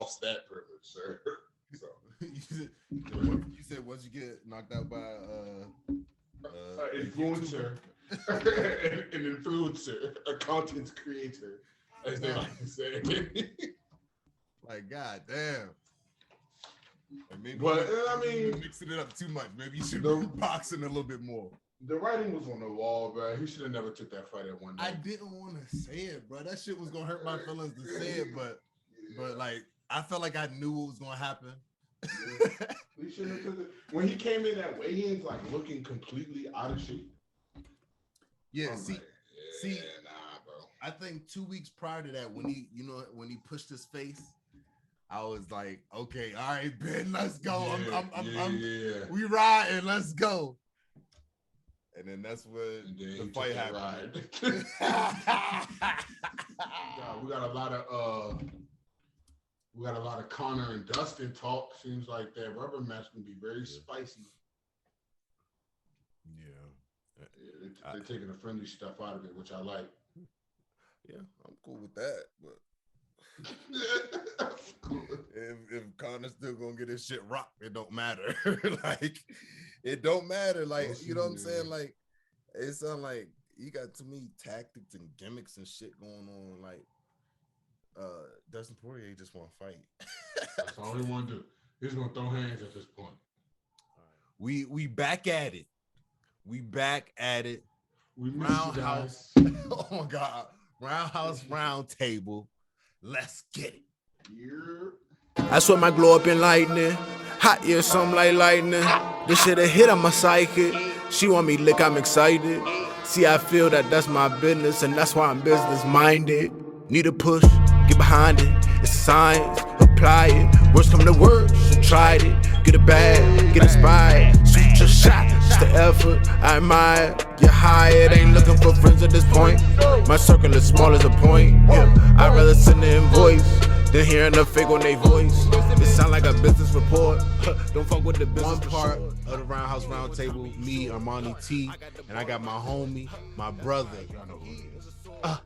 lost that privilege, sir. So you said once you get knocked out by influencer, an influencer, a content creator, as they like to say. Like, god damn. Like maybe But I mean, mixing it up too much. Maybe you should be boxing a little bit more. The writing was on the wall, bro. He should have never took that fight at one night. I didn't want to say it, bro. That shit was gonna hurt my feelings to say it, but like I felt like I knew what was gonna happen. Yeah. He shouldn't have took it. When he came in at weigh-ins, like looking completely out of shape. Yeah, I'm see, nah, bro. I think 2 weeks prior to that, when he pushed his face, I was like, okay, all right, Ben, let's go. We riding, let's go. And then that's when the fight happened. We got a lot of Connor and Dustin talk. Seems like that rubber match can be very spicy. Yeah. They're taking the friendly stuff out of it, which I like. Yeah, I'm cool with that. But if Connor's still gonna get his shit rocked, it don't matter. Like, it don't matter. Like, you know what I'm saying? Like, it sounds like you got too many tactics and gimmicks and shit going on. Like, Dustin Poirier just want to fight. That's all he want to do. He's gonna throw hands at this point. We back at it. We back at it. We RoundHouse. Oh my God. RoundHouse RoundTable. Let's get it. Yeah. I swear my glow up in lightning. Hot, yeah, something like lightning. This shit a hit on my psychic. She want me lick, I'm excited. See, I feel that that's my business, and that's why I'm business minded. Need a push, get behind it. It's a science, apply it. Worst come to worst, tried it. Get it bad, get inspired. Shoot your shot, just the effort. I admire. You're hired, ain't looking for friends at this point. My circle is small as a point. Yeah, I'd rather send an invoice than hearing the fake on their voice. It sound like a business report. Don't fuck with the business part of the RoundHouse RoundTable. Me, Armani T, and I got my homie, my brother.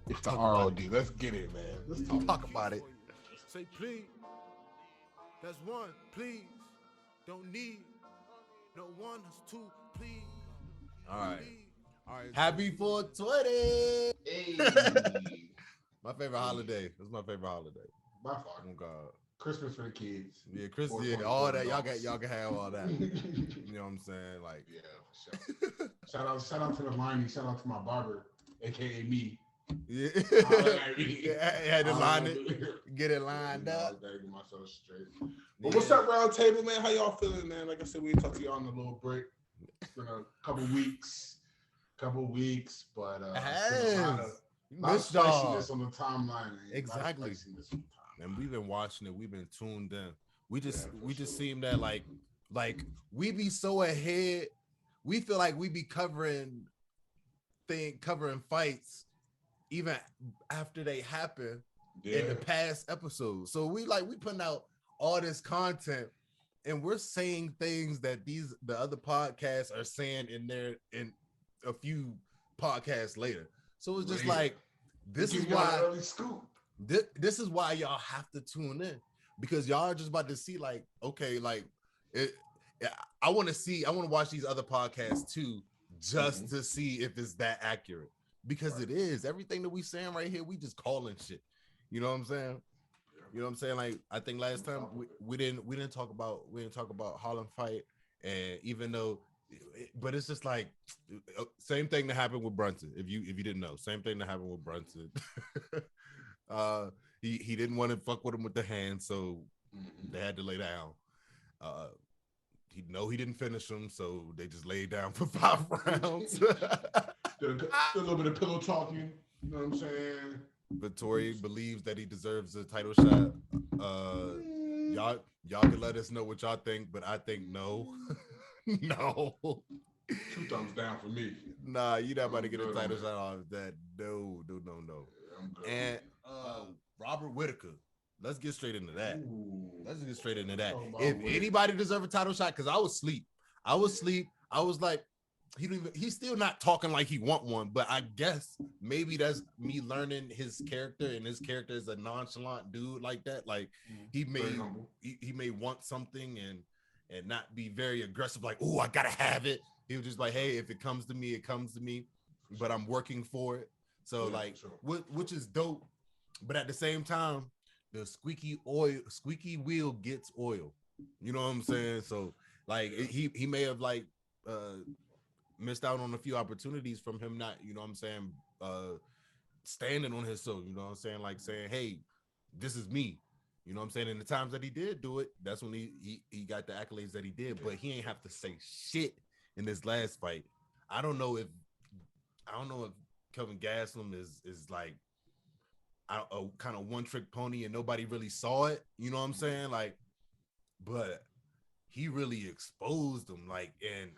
It's the ROD. Let's get it, man. Let's talk about it. Say please. That's one, please. Don't need no one, that's two, please. All right. Happy 420. Hey. My favorite holiday. That's my favorite holiday. By far. Oh God. Christmas for the kids. Yeah, Christmas. Yeah, all that. Y'all can have all that. You know what I'm saying? Like, yeah, for sure. Shout out to the liney. Shout out to my barber, aka me. Yeah. Had to line it. Get it lined up. Get myself straight. But what's up, RoundTable, man? How y'all feeling, man? Like I said, we talked to y'all on a little break. It's been a couple weeks, but it's been a lot of spiciness on the timeline. Man. Exactly. And we've been watching it. We've been tuned in. We just seem that like we be so ahead. We feel like we be covering fights even after they happen in the past episodes. So we putting out all this content, and we're saying things that the other podcasts are saying in a few podcasts later. So it's just like, this is why this is why y'all have to tune in, because y'all are just about to see, like, okay, like I want to watch these other podcasts too, just to see if it's that accurate, because it is. Everything that we saying right here, we just calling shit. You know what I'm saying? You know what I'm saying? Like, I think last time we didn't talk about Harlem fight, and even though, but it's just like same thing that happened with Brunson. If you didn't know, same thing that happened with Brunson. He didn't want to fuck with him with the hand, so they had to lay down. He didn't finish him, so they just laid down for 5 rounds. Did a little bit of pillow talking. You know what I'm saying? Vittori believes that he deserves a title shot. Y'all can let us know what y'all think, but I think no. No. 2 thumbs down for me. Nah, you're not about to get a title shot off that. No. And Robert Whitaker. Let's get straight into that. If anybody deserves a title shot, because I was asleep. I was like, he's still not talking like he want one, but I guess maybe that's me learning his character, and his character is a nonchalant dude like that. Like he may want something and not be very aggressive, like, oh, I gotta have it. He was just like, hey, if it comes to me, it comes to me, but I'm working for it. So which is dope. But at the same time, the squeaky wheel gets oil. You know what I'm saying? So like he may have like missed out on a few opportunities from him not, you know what I'm saying, standing on his soul, you know what I'm saying, like saying, hey, this is me, you know what I'm saying. And the times that he did do it, that's when he got the accolades that he did, but he ain't have to say shit in this last fight. I don't know if Kelvin Gastelum is like a kind of one trick pony and nobody really saw it, you know what I'm saying, like, but he really exposed him, like, and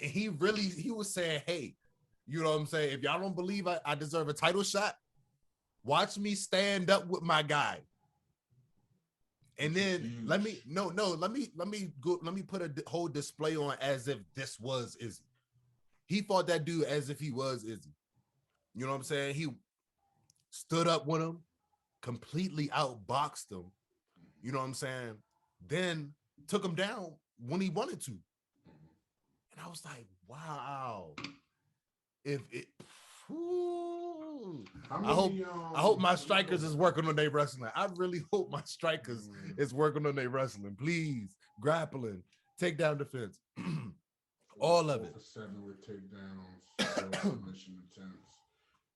he was saying, hey, you know what I'm saying, if y'all don't believe I deserve a title shot, watch me stand up with my guy. And then let me put a whole display on as if this was Izzy. He fought that dude as if he was Izzy. You know what I'm saying? He stood up with him, completely outboxed him. You know what I'm saying? Then took him down when he wanted to. And I was like, wow. I hope my strikers is working on their wrestling. I really hope my strikers is working on their wrestling. Please, grappling, takedown defense, all of it. 7 with takedowns, submission attempts.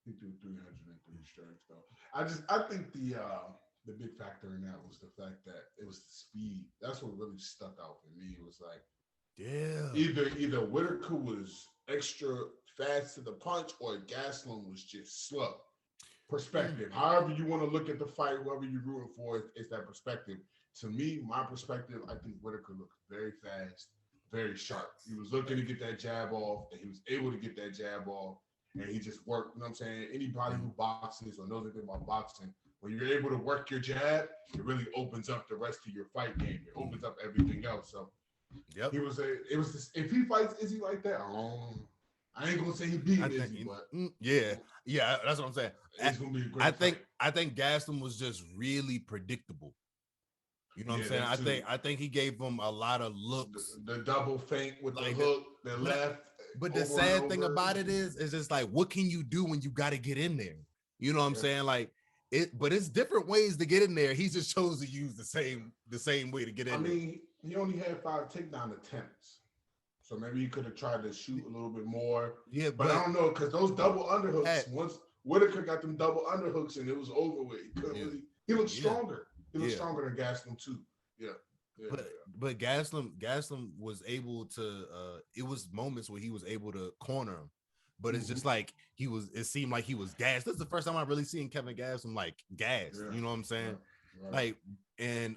He threw 303 strikes though. I think the big factor in that was the fact that it was the speed. That's what really stuck out for me. It was like, either Whitaker was extra fast to the punch or Gastelum was just slow. Perspective. However you want to look at the fight, whoever you're rooting for, it's that perspective. To me, my perspective, I think Whitaker looked very fast, very sharp. He was looking to get that jab off, and he was able to get that jab off, and he just worked. You know what I'm saying? Anybody who boxes or knows anything about boxing, when you're able to work your jab, it really opens up the rest of your fight game. It opens up everything else. So yep. If he fights Izzy like that, I ain't gonna say he beat Izzy, but yeah, that's what I'm saying. It's gonna be a great fight. I think Gastelum was just really predictable. You know what I'm saying? I think he gave him a lot of looks. The double feint with the hook, the left. But the sad thing about it is just like, what can you do when you got to get in there? You know what I'm saying? Like but it's different ways to get in there. He just chose to use the same way to get in there. I mean, he only had 5 takedown attempts. So maybe he could have tried to shoot a little bit more. Yeah, but I don't know, because those double underhooks, once Whitaker got them double underhooks and it was over with, he looked stronger. He looked stronger than Gastelum too. But Gastelum was able to it was moments where he was able to corner him. But it's just like it seemed like he was gassed. This is the first time I've really seen Kevin Gastelum like gassed. You know what I'm saying? Right. Like, and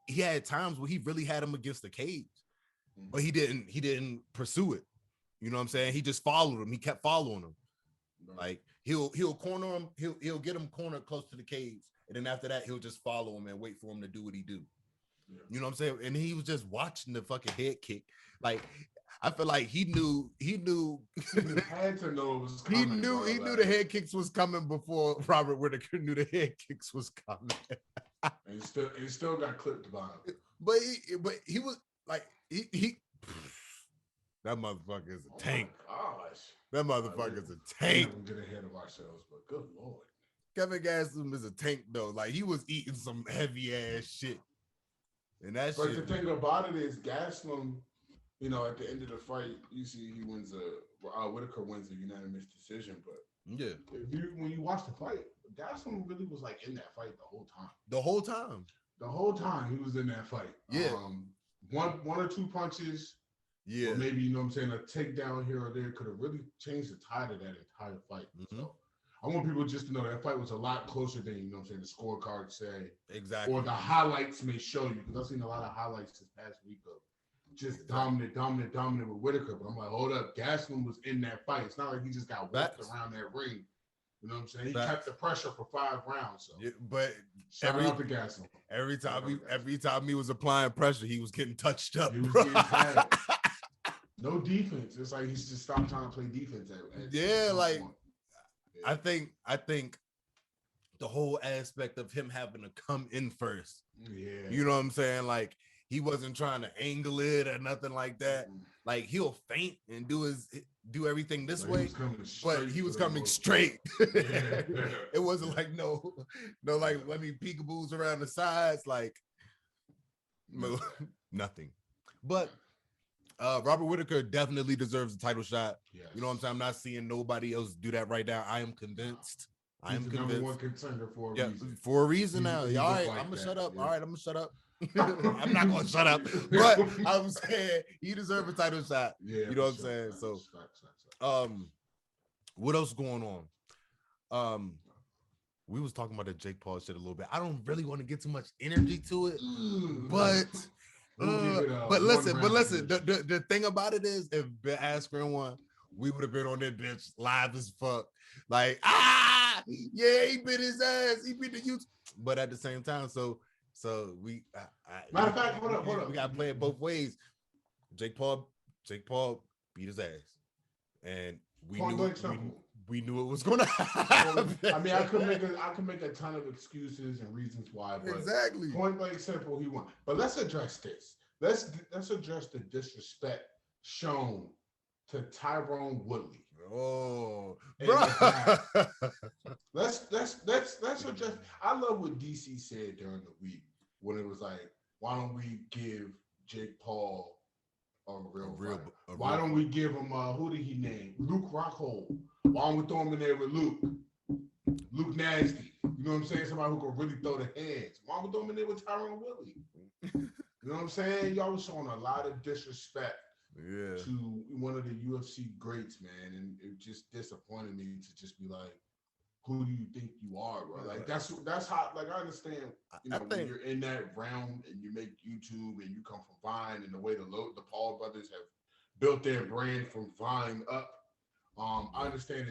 he had times where he really had him against the cage, but he didn't pursue it. You know what I'm saying? He just followed him. He kept following him. Like he'll corner him, he'll get him cornered close to the cage, and then after that he'll just follow him and wait for him to do what he do. You know what I'm saying? And he was just watching the fucking head kick. Like, I feel like he knew he had to know it was coming. He knew the head kicks was coming before Robert Whitaker knew the head kicks was coming. and he still got clipped by him. But he was like he that motherfucker is a tank. Oh my gosh. That motherfucker is a tank. We don't get ahead of ourselves, but good Lord. Kevin Gastelum is a tank though. Like, he was eating some heavy ass shit. And but the thing about it is Gastelum, you know, at the end of the fight, you see he wins Whitaker wins a unanimous decision. But when you watch the fight, Gastelum really was like in that fight the whole time. The whole time he was in that fight. Yeah. One or two punches. Yeah. Or maybe, you know what I'm saying, a takedown here or there could have really changed the tide of that entire fight. Mm-hmm. So I want people just to know that fight was a lot closer than, you know what I'm saying, the scorecards say. Exactly. Or the highlights may show you, because I've seen a lot of highlights this past week of just dominant with Whitaker. But I'm like, hold up, Gastelum was in that fight. It's not like he just got walked around that ring. You know what I'm saying? He kept the pressure for 5 rounds. So. Yeah, but shout out to Gastelum. Every time he was applying pressure, he was getting touched up. He was getting tagged. No defense. It's like he's just stopped trying to play defense. I think the whole aspect of him having to come in first. Yeah. You know what I'm saying? Like he wasn't trying to angle it or nothing like that. Like he'll feint and do everything this way, but he was coming straight. It wasn't like no, like let me peekaboos around the sides, like no, nothing. But Robert Whittaker definitely deserves a title shot. Yes. You know what I'm saying? I'm not seeing nobody else do that right now. I am convinced. He's the number one contender for a reason. For a reason now. All right, I'm gonna shut up. Yeah. All right, I'm gonna shut up. I'm not gonna shut up, but I'm saying he deserves a title shot. Yeah, you know what I'm saying? So, what else going on? We was talking about the Jake Paul shit a little bit. I don't really want to get too much energy to it, but listen. The thing about it is, if Ben Askren won, we would have been on that bitch live as fuck. Like, yeah, he beat his ass. He beat the youth. But at the same time, so we matter of fact, hold up. We gotta play it both ways. Jake Paul beat his ass. And we knew it was gonna happen. I mean, I could make a ton of excuses and reasons why, but exactly. Point blank simple, he won. But let's address this. Let's address the disrespect shown to Tyrone Woodley. Oh, bro. Let's address. I love what DC said during the week when it was like, why don't we give Jake Paul a real why don't we give him who did he name? Luke Rockhold. Why don't we throw him in there with Luke Nasty? You know what I'm saying? Somebody who can really throw the hands. Why don't we throw him in there with Tyrone Woodley? You know what I'm saying? Y'all was showing a lot of disrespect. Yeah. To one of the UFC greats, man, and it just disappointed me to just be like, who do you think you are, bro? Like that's how, like, I understand, when you're in that realm and you make YouTube and you come from Vine and the way the Paul brothers have built their brand from Vine up. I understand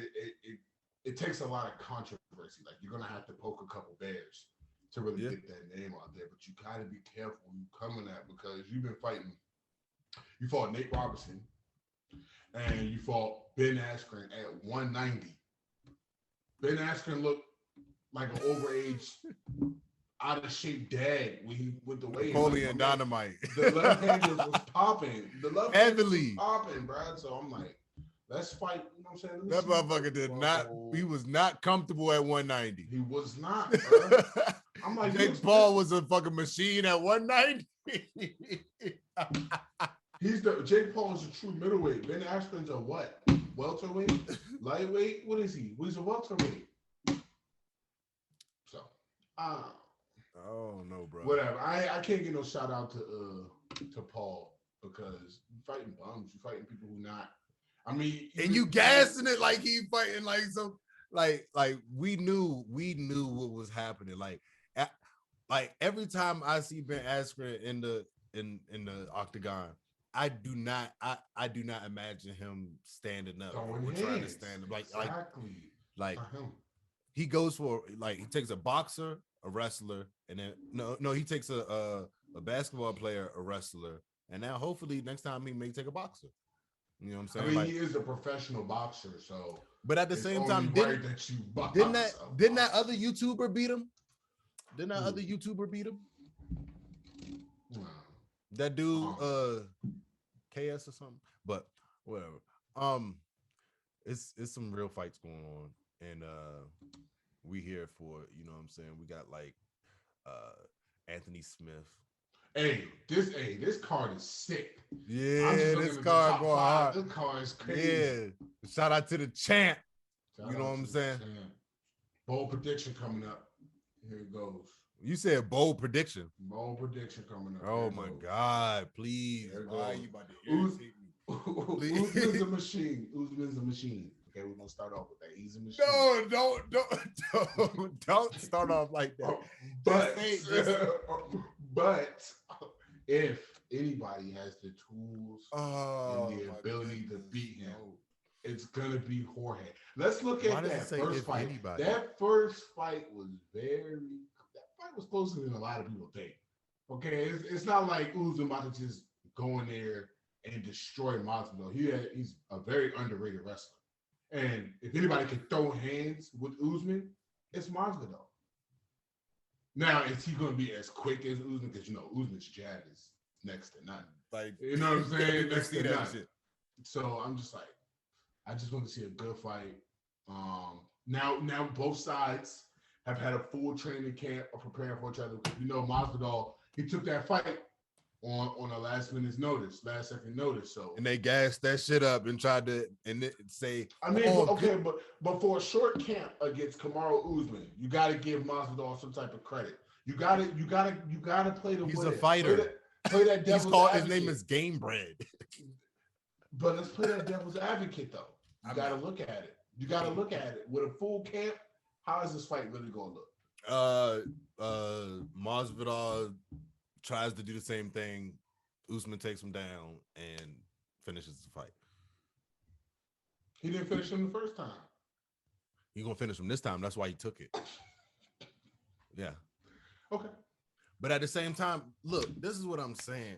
it takes a lot of controversy. Like you're gonna have to poke a couple bears to really get that name out there, but you gotta be careful who you coming at because you've been fighting. You fought Nate Robinson, and you fought Ben Askren at 190. Ben Askren looked like an overage, out of shape dad when he went the way. Napoleon Dynamite. The left-handed was popping. Heavily popping, bro. So I'm like, let's fight. You know what I'm saying? That motherfucker did not. He was not comfortable at 190. He was not, bro. I'm like, Jake Paul was a fucking machine at 190. Jake Paul is a true middleweight. Ben Askren's a what? Welterweight? Lightweight? What is he? He's a welterweight. So, oh no, bro. Whatever. I can't get no shout out to Paul because you fighting bums. You fighting people who not. I mean, and you gassing it like he fighting like some like we knew what was happening. Like every time I see Ben Askren in the octagon, I do not imagine him standing up or trying to stand up. Like he goes for, like, he takes a boxer, a wrestler, and then no, he takes a basketball player, a wrestler, and now hopefully next time he may take a boxer. You know what I'm saying? I mean, he is a professional boxer, so. But at the same time, didn't that other YouTuber beat him? Didn't that other YouTuber beat him? That dude, KS or something, but whatever. It's some real fights going on, and we here for it. You know what I'm saying? We got like Anthony Smith. This card is sick. Yeah, this card going hard. This card is crazy. Yeah, shout out to the champ. You know what I'm saying? Bold prediction coming up. Here it goes. You said bold prediction. Bold prediction coming up. Oh my God! Please, why are you about to irritate me? Usman's a machine. Usman's a machine. Okay, we're gonna start off with that. He's a machine. No, don't start off like that. But if anybody has the tools and the ability to beat him, it's gonna be Jorge. Let's look at that first fight. Anybody? That first fight was was closer than a lot of people think. Okay, it's not like Usman about to just go in there and destroy Masvidal. He's a very underrated wrestler. And if anybody can throw hands with Usman, it's Masvidal. Now, is he going to be as quick as Usman? Because, Usman's jab is next to none. Like, you know what I'm saying? Next to none. Shit. So I'm just like, I just want to see a good fight. Now both sides have had a full training camp of preparing for each other. Masvidal, he took that fight on a last second notice. So and they gassed that shit up and tried to say. I mean, but for a short camp against Kamaru Usman, you got to give Masvidal some type of credit. You got to play the. He's winner. a fighter. Play that devil's advocate. His name is Game Bread. But let's play that devil's advocate though. You got to look at it. You got to look at it with a full camp. How is this fight really going to look? Masvidal tries to do the same thing. Usman takes him down and finishes the fight. He didn't finish him the first time. He's gonna finish him this time. That's why he took it. Yeah. Okay. But at the same time, look, this is what I'm saying.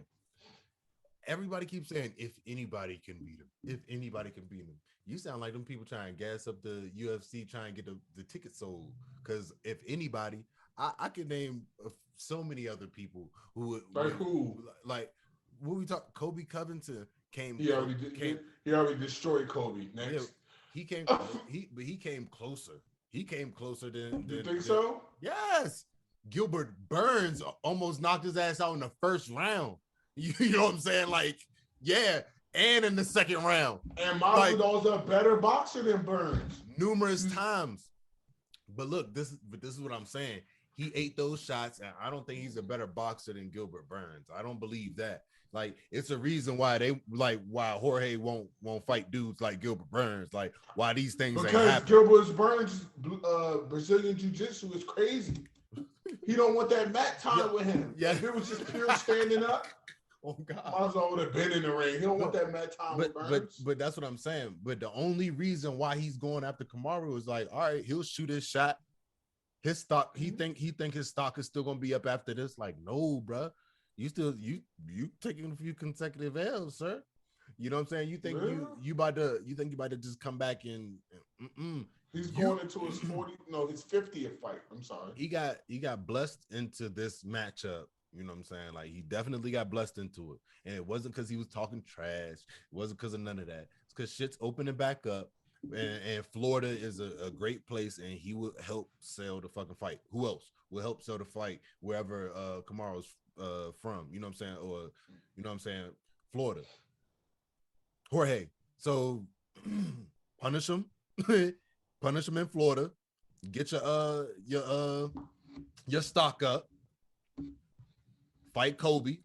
Everybody keeps saying if anybody can beat him, if anybody can beat him. You sound like them people trying to gas up the UFC, trying to get the ticket sold. Because if anybody, I can name so many other people who like what we talk. Kobe Covington came. He already destroyed Kobe. Next, yeah, he came. He came closer. He came closer than. You think so? Yes. Gilbert Burns almost knocked his ass out in the first round. You know what I'm saying? Like, yeah. And in the second round. And Masvidal's a better boxer than Burns. Numerous times. But look, this is what I'm saying. He ate those shots, and I don't think he's a better boxer than Gilbert Burns. I don't believe that. Like, it's a reason why why Jorge won't fight dudes like Gilbert Burns. Like, why these things ain't happen. Because Gilbert Burns' Brazilian Jiu-Jitsu is crazy. He don't want that mat time with him. Yeah. If it was just pure standing up, oh God, Masvidal would have been in the ring. He don't want that mat time with Burns. But that's what I'm saying. But the only reason why he's going after Kamaru is like, all right, he'll shoot his shot. His stock, he think his stock is still gonna be up after this. Like, no, bro. You taking a few consecutive L's, sir. You know what I'm saying? You think you about to just come back and he's going into his 50th fight. I'm sorry. He got blessed into this matchup. You know what I'm saying? Like, he definitely got blessed into it. And it wasn't because he was talking trash. It wasn't because of none of that. It's because shit's opening back up. And Florida is a great place, and he will help sell the fucking fight. Who else will help sell the fight wherever Kamaru's from? You know what I'm saying? Or, you know what I'm saying? Florida. Jorge. So punish him. Punish him in Florida. Get your stock up. Fight Kobe.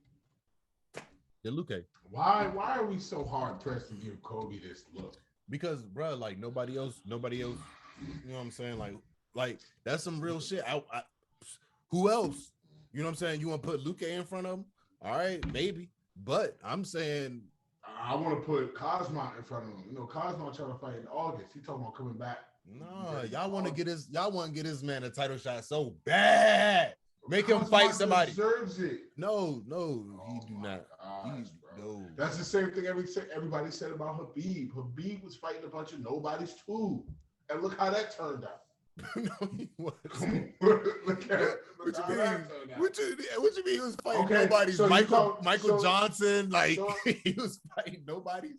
Then Luke. Why are we so hard pressed to give Kobe this look? Because, bro, like nobody else, you know what I'm saying? Like that's some real shit. Who else? You know what I'm saying? You want to put Luke in front of him? All right, maybe. But I'm saying I want to put Cosmo in front of him. You know, Cosmo trying to fight in August. He talking about coming back. No, y'all want to get his man a title shot so bad. Make him fight somebody. Deserves it. No, he do not. No. That's the same thing everybody said about Habib. Habib was fighting a bunch of nobodies too, and look how that turned out. No, he wasn't. What you mean he was fighting nobodies? So Michael Johnson, like he was fighting nobodies.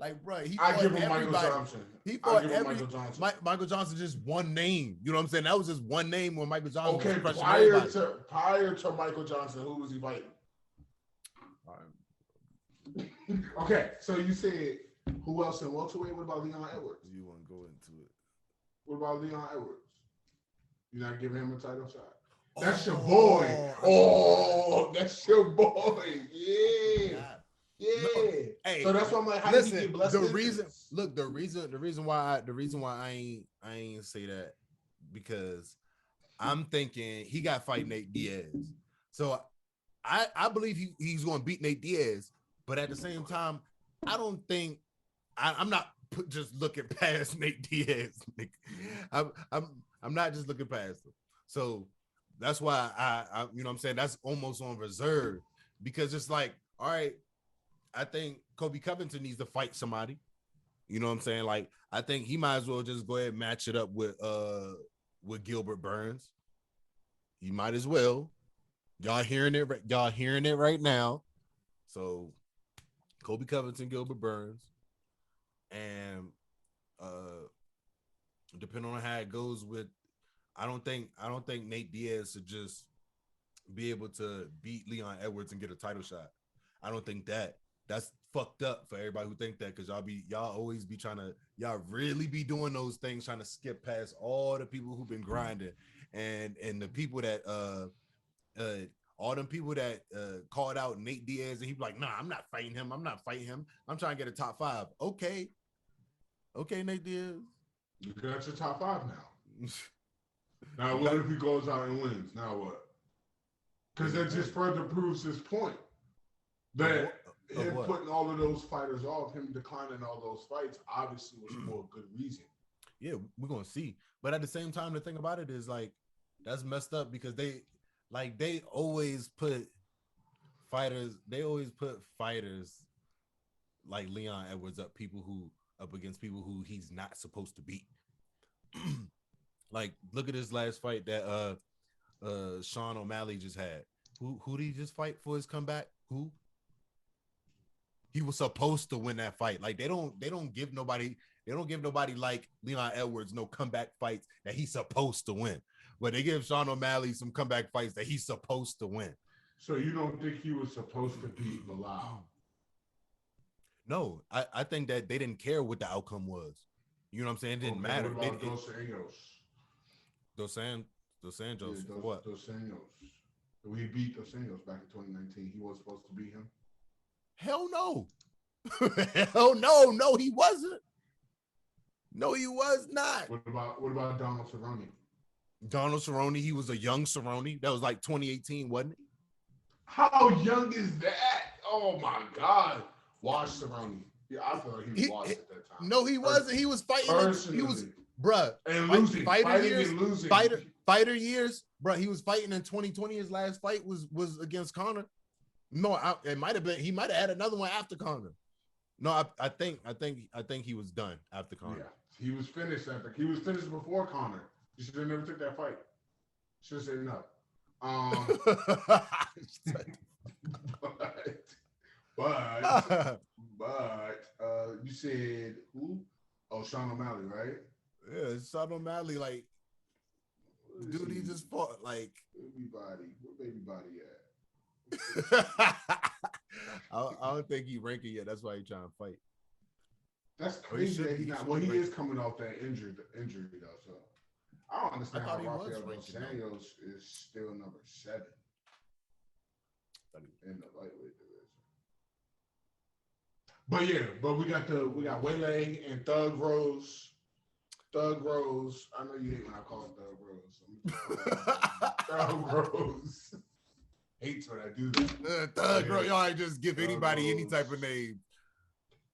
Like, bro, I give him Michael Johnson. He fought Michael Johnson. Michael Johnson just one name. You know what I'm saying? That was just one name when Michael Johnson was crushing everybody. Prior to Michael Johnson, who was he fighting? Okay, so you said who else in welterweight? What about Leon Edwards? You want to go into it? What about Leon Edwards? You're not giving him a title shot? That's your boy. Oh, that's your boy. Yeah. Yeah. No, hey, so that's why I'm like, how did he get blessed? The reason why I ain't say that, because I'm thinking he got fight Nate Diaz. So I believe he's going to beat Nate Diaz, but at the same time, I don't think I'm not just looking past Nate Diaz. I'm not just looking past him. So that's why I you know what I'm saying, that's almost on reserve, because it's like, all right, I think Kobe Covington needs to fight somebody. You know what I'm saying? Like, I think he might as well just go ahead and match it up with Gilbert Burns. He might as well. Y'all hearing it right now. So Kobe Covington, Gilbert Burns, and depending on how it goes with, I don't think Nate Diaz should just be able to beat Leon Edwards and get a title shot. I don't think that's fucked up for everybody who think that, because y'all always be trying to, y'all really be doing those things, trying to skip past all the people who've been grinding and the people that all them people that called out Nate Diaz, and he be like, nah, I'm not fighting him. I'm trying to get a top 5. Okay, Nate Diaz. You got your top 5 now. Now what if he goes out and wins? Now what? Because that just further proves his point. That him putting all of those fighters off, him declining all those fights, obviously was for a good reason. Yeah, we're gonna see. But at the same time, the thing about it is, like, that's messed up, because they always put fighters like Leon Edwards up against people who he's not supposed to beat. Like, look at his last fight that Sean O'Malley just had. Who did he just fight for his comeback? Who? He was supposed to win that fight. Like, they don't give nobody like Leon Edwards no comeback fights that he's supposed to win. But they give Sean O'Malley some comeback fights that he's supposed to win. So you don't think he was supposed to beat Bilal? No, I think that they didn't care what the outcome was. You know what I'm saying? It didn't matter. What about Dos Anjos? Dos Anjos. Yeah, what? Dos Anjos. We beat Dos Anjos back in 2019. He was supposed to beat him? Hell no. Hell no. No, he wasn't. No, he was not. What about Donald Cerrone? Donald Cerrone, he was a young Cerrone. That was like 2018, wasn't it? How young is that? Oh my God. Watch Cerrone. Yeah, I feel like he was washed at that time. No, he wasn't. He was fighting. He was, bruh. And losing. Fighter years. Bruh, he was fighting in 2020. His last fight was against Conor. No, it might have been. He might have had another one after Conor. No, I think he was done after Conor. Yeah, he was finished he was finished before Conor. You should have never took that fight. Should have said no. But you said who? Oh, Sean O'Malley, right? Yeah, Sean O'Malley, like, dude, he just fought like where baby body at? I don't think he ranking yet. That's why he's trying to fight. That's crazy that he's not. Well, he is coming off that injury though. So I don't understand how Rafael Dos Anjos is still number 7 in the lightweight division. But we got Wele and Thug Rose. Thug Rose. I know you hate when I call him Thug Rose. Thug Rose. Hates when I do that. Thug Rose. Y'all ain't just give anybody any type of name.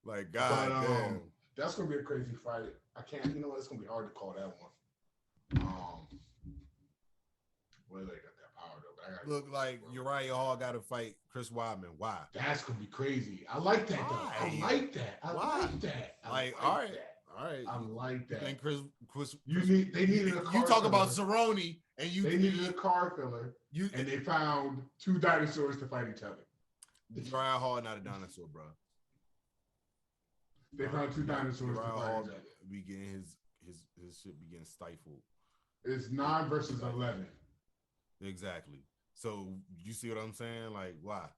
Like, God damn. That's gonna be a crazy fight. I can't. You know what? It's gonna be hard to call that one. Well, they got that power though. But look like Uriah Hall got to fight Chris Weidman. Why? That's gonna be crazy. I like that though. I like that. I like that. All right. I like that. And Chris they needed a car you talk filler. About Cerrone and they needed a car filler. And they found 2 dinosaurs to fight each other. Uriah Hall not a dinosaur, bro. They found 2 dinosaurs to fight each other. Be getting his shit be getting stifled. It's 9 versus 11. Exactly. So you see what I'm saying? Like, why?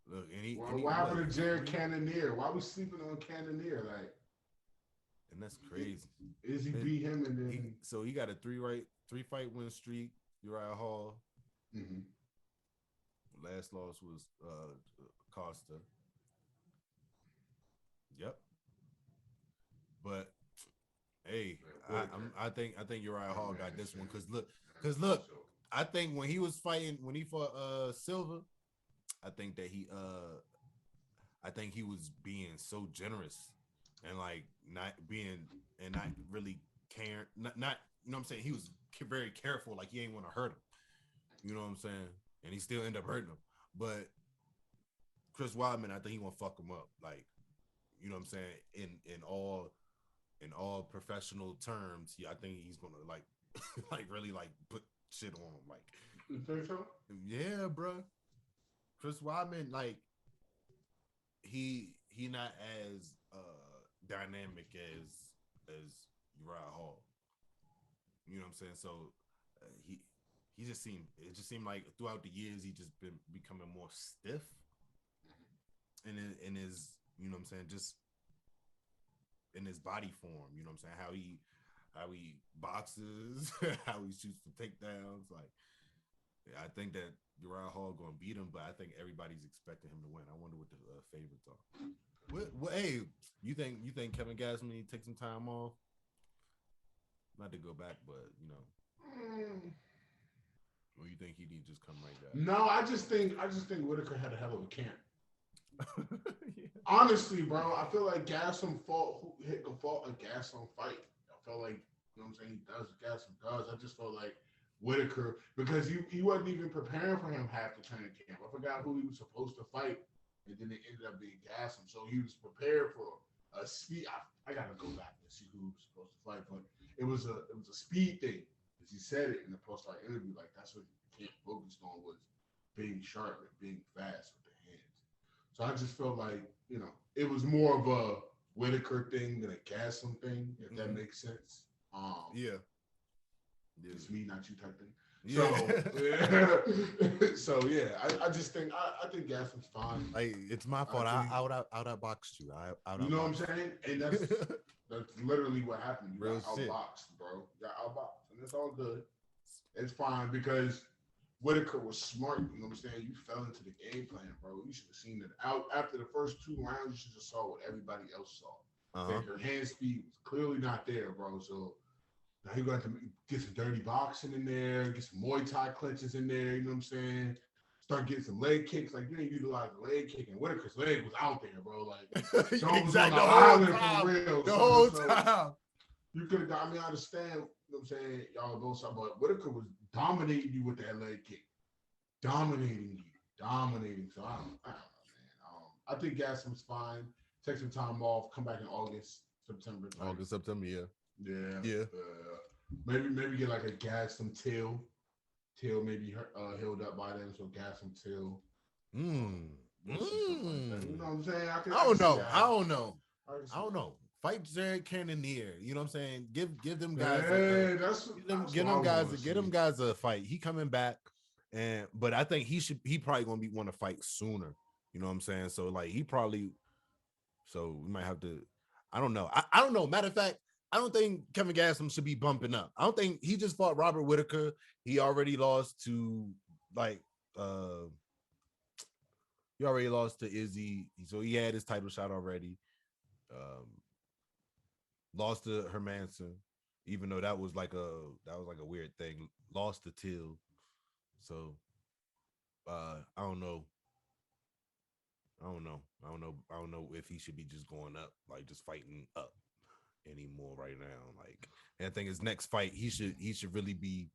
Look, what happened to Jared Cannonier? Why we sleeping on Cannonier? Like, and that's crazy. Izzy beat him, and then so he got a 3-fight win streak. Uriah Hall. Mm-hmm. Last loss was Costa. Yep. But hey, I think Uriah Hall got this one because look, I think when he fought Silva, I think he was being so generous and like not really caring, not you know what I'm saying. He was very careful, like he ain't want to hurt him. You know what I'm saying? And he still ended up hurting him. But Chris Weidman, I think he gonna fuck him up. Like, you know what I'm saying? In all professional terms, I think he's gonna like really like put shit on him. Like, you think so? Yeah, bro. Chris Weidman, like, he not as dynamic as Uriah Hall. You know what I'm saying? So it just seemed like throughout the years he just been becoming more stiff in his, you know what I'm saying, just in his body form. You know what I'm saying? How he boxes, how he shoots the takedowns. Like, I think that Uriah Hall gonna beat him, but I think everybody's expecting him to win. I wonder what the favorites are. Hey, you think Kevin Gastelum need to take some time off? Not to go back, but you know, or you think he need to just come right back? No, I just think Whitaker had a hell of a camp. Yeah. Honestly, bro, I feel like Gastelum fought a Gastelum fight. I felt like, you know what I'm saying, he does what Gastelum does. I just felt like Whitaker, because he wasn't even preparing for him half the training camp. I forgot who he was supposed to fight, and then it ended up being Gastelum. So he was prepared for a speed. I gotta go back and see who he was supposed to fight, but it was a speed thing, because he said it in the post-fight interview. Like, that's what he can't focus on, was being sharp and being fast with the hands. So I just felt like, you know, it was more of a Whitaker thing than a Gastelum thing, if that makes sense. Yeah. It's me, not you type thing. Yeah. So yeah, I just think I think Gastelum's fine. Like, it's my fault. I outboxed you. You know what I'm saying? And that's literally what happened. You got shit. outboxed, bro. You got outboxed, and it's all good. It's fine, because Whitaker was smart. You know what I'm saying? You fell into the game plan, bro. You should have seen it out after the first 2 rounds. You should have saw what everybody else saw. Your hand speed was clearly not there, bro. So now you're going to have to get some dirty boxing in there, get some Muay Thai clinches in there, you know what I'm saying? Start getting some leg kicks. Like, you didn't utilize the leg kick, and Whitaker's leg was out there, bro. Like, exactly. The whole time. For real. The whole time. You could have got, I mean, I understand, you know what I'm saying? Y'all both saw, but Whitaker was dominating you with that leg kick. Dominating you. So I don't know, man. I think Gastelum's fine. Take some time off. Come back in August, September. September, yeah. Yeah. Maybe get like a Gastelum Till. Till maybe healed up by then, so Gastelum Till. You know what I'm saying? I don't know. Fight Jared Cannonier. You know what I'm saying? Give them guys. Get them guys a fight. He coming back, but I think he probably gonna want to fight sooner. You know what I'm saying? So like so we might have to. I don't know. I don't know. Matter of fact, I don't think Kevin Gastelum should be bumping up. I don't think he just fought Robert Whitaker. He already lost to Izzy, so he had his title shot already. Lost to Hermanson, even though that was like a weird thing. Lost to Till, so I don't know. I don't know if he should be just going up, like just fighting up anymore right now. Like, and I think his next fight, he should really be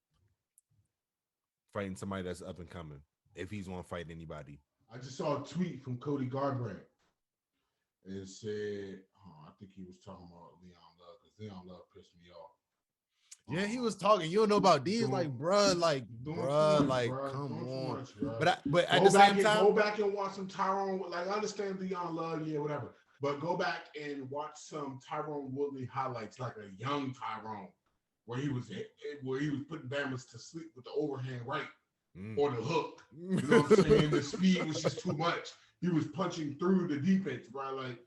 fighting somebody that's up and coming, if he's gonna fight anybody. I just saw a tweet from Cody Garbrandt. It said, I think he was talking about Leon Love, because Leon Love pissed me off. Yeah, he was talking. You don't know about these, come on. Much, but at the same time, go back and watch some Tyrone. Like, I understand Leon Love, yeah, whatever. But go back and watch some Tyrone Woodley highlights, like a young Tyrone, where he was putting Bammers to sleep with the overhand right or the hook. You know what I'm saying? The speed was just too much. He was punching through the defense, bro. Like,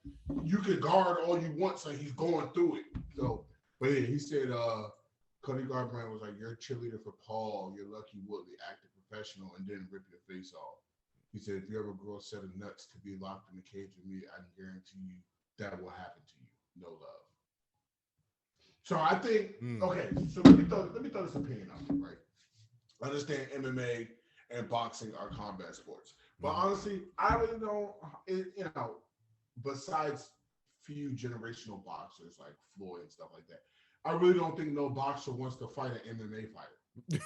you could guard all you want, so he's going through it. So, but yeah, he said, Cody Garbrandt was like, "You're a cheerleader for Paul. You're lucky Woodley, active professional, and didn't rip your face off." He said, "If you ever grow a set of nuts to be locked in the cage with me, I can guarantee you that will happen to you. No love." So I think, okay, so let me throw this opinion out there, right? I understand MMA and boxing are combat sports. But honestly, I really don't, besides few generational boxers like Floyd and stuff like that, I really don't think no boxer wants to fight an MMA fighter.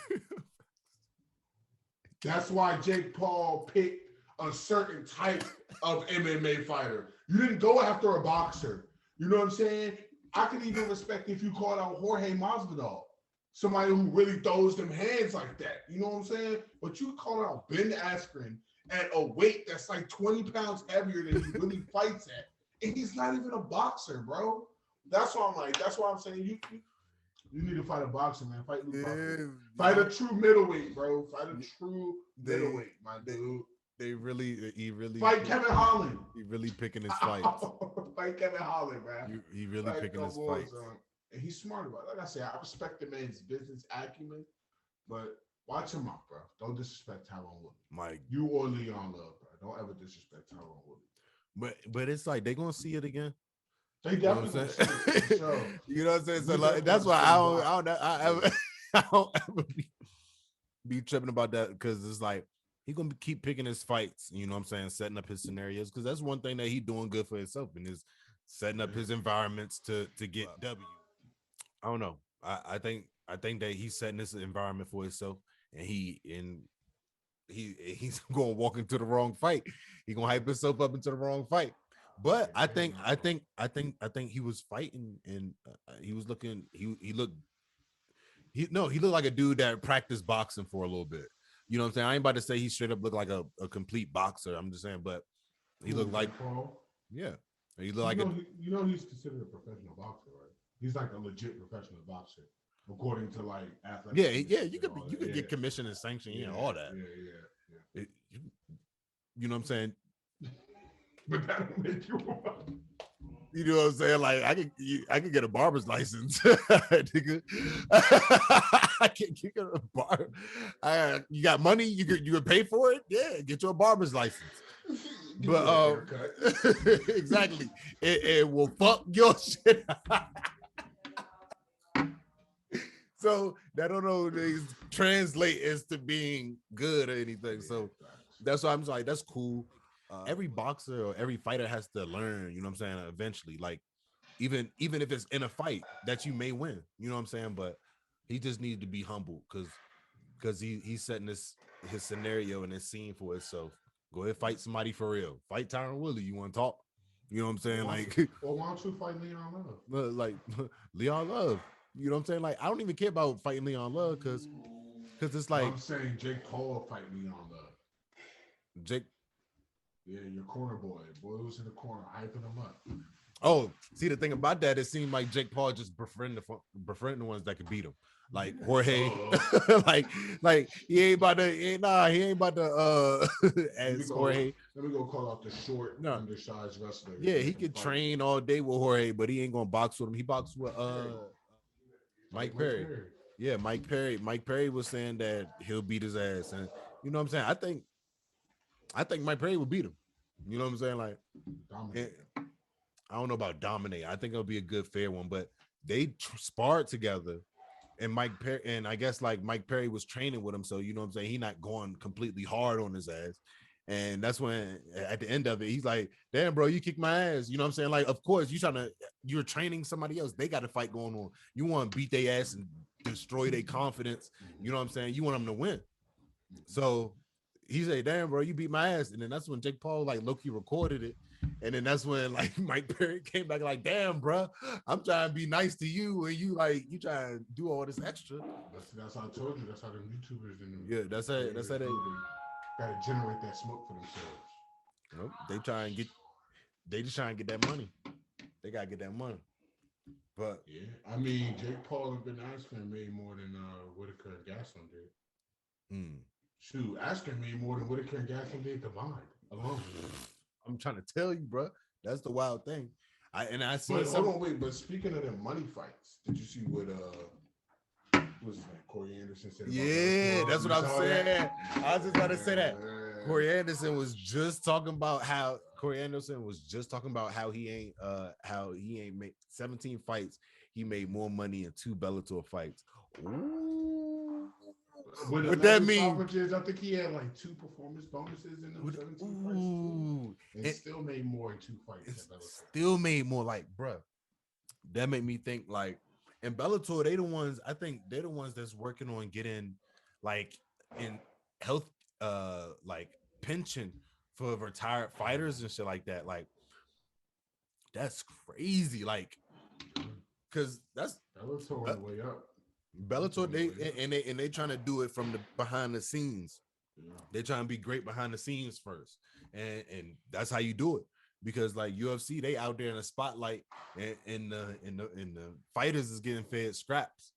That's why Jake Paul picked a certain type of MMA fighter. You didn't go after a boxer. You know what I'm saying? I could even respect if you called out Jorge Masvidal, somebody who really throws them hands like that. You know what I'm saying? But you call out Ben Askren at a weight that's like 20 pounds heavier than he really fights at. And he's not even a boxer, bro. That's why I'm saying you need to fight a boxer, man. Fight Luke Rockhold. Fight a true middleweight, bro. Fight a true middleweight, my dude. He really fight Kevin Holland. He really picking his fights. Fight Kevin Holland, man. He really picking his fights. And he's smart about it. Like I said, I respect the man's business acumen, but watch him out, bro. Don't disrespect Tyron Woodley. Mike, you or Leon Love, bro. Don't ever disrespect Tyron Woodley. But it's like they gonna see it again. They definitely see it for sure. You know what I'm saying? So like, that's why I don't ever be tripping about that, because it's like he gonna keep picking his fights. You know what I'm saying? Setting up his scenarios, because that's one thing that he doing good for himself, and is setting up his environments to get W. I don't know. I think that he's setting this environment for himself, and he's going to walk into the wrong fight. He's going to hype himself up into the wrong fight. But I think he was fighting, and he was looking. He looked like a dude that practiced boxing for a little bit. You know what I'm saying? I ain't about to say he straight up looked like a complete boxer. I'm just saying, but he looked like yeah. He looked like he's considered a professional boxer, right? He's like a legit professional boxer, according to like athletic. Yeah. You could get commission and sanction, all that. Yeah. You know what I'm saying? But that don't make you. You know what I'm saying? Like I could get a barber's license. I can get a bar. You got money? You could pay for it? Yeah, get you a barber's license. But exactly, it will fuck your shit. So that don't always translate as to being good or anything. So that's why I'm like, that's cool. Every boxer or every fighter has to learn, you know what I'm saying, eventually. Like even if it's in a fight that you may win, you know what I'm saying, but he just needs to be humble because he's setting his scenario and his scene for himself. Go ahead, fight somebody for real. Fight Tyron Woodley. You want to talk? You know what I'm saying? Well, why don't you fight Leon Love? Like Leon Love. You know what I'm saying? Like, I don't even care about fighting Leon Love because it's like I'm saying Jake Paul fight Leon Love. Jake. Yeah, your corner boy was in the corner, hyping him up. Oh, see, the thing about that, it seemed like Jake Paul just befriending the ones that could beat him. Like Jorge, like he ain't about to as Jorge. Let me go call out the short, undersized wrestler. Yeah, he could train all day with Jorge, but he ain't gonna box with him. He boxed with Mike Perry. Yeah, Mike Perry. Mike Perry was saying that he'll beat his ass, and you know what I'm saying. I think Mike Perry would beat him. You know what I'm saying? Like, I don't know about dominate. I think it'll be a good, fair one. But they sparred together, and Mike Perry, and I guess like Mike Perry was training with him, so you know what I'm saying. He not going completely hard on his ass, and that's when at the end of it, he's like, "Damn, bro, you kicked my ass." You know what I'm saying? Like, of course, you're training somebody else. They got a fight going on. You want to beat their ass and destroy their confidence. You know what I'm saying? You want them to win. So he said, "Damn, bro, you beat my ass." And then that's when Jake Paul like low-key recorded it. And then that's when like Mike Perry came back like, "Damn, bro, I'm trying to be nice to you, and you trying to do all this extra." That's how I told you. That's how the YouTubers and that's how they gotta generate that smoke for themselves. Nope, they just trying to get that money. They gotta get that money. But yeah, I mean, Jake Paul and Ben Askren made more than Whitaker and Gastelum did. Shoot, Askren made more than Whitaker and Gastelum did combined alone. I'm trying to tell you, bro. That's the wild thing. But speaking of the money fights, did you see what was that Corey Anderson said? Yeah, that's what I'm saying. I was just about to say that. Corey Anderson was just talking about how he ain't made 17 fights. He made more money in 2 Bellator fights. Ooh. What that mean? I think he had like 2 performance bonuses in them 17 fights too. And still made more in 2 fights. Still made more, like, bruh. That made me think like in Bellator, they're the ones that's working on getting like in health like pension for retired fighters and shit like that. Like, that's crazy. Like, because that's Bellator on the way up. Bellator, they trying to do it from the behind the scenes. Yeah. They're trying to be great behind the scenes first, and that's how you do it. Because like UFC, they out there in the spotlight, and the fighters is getting fed scraps,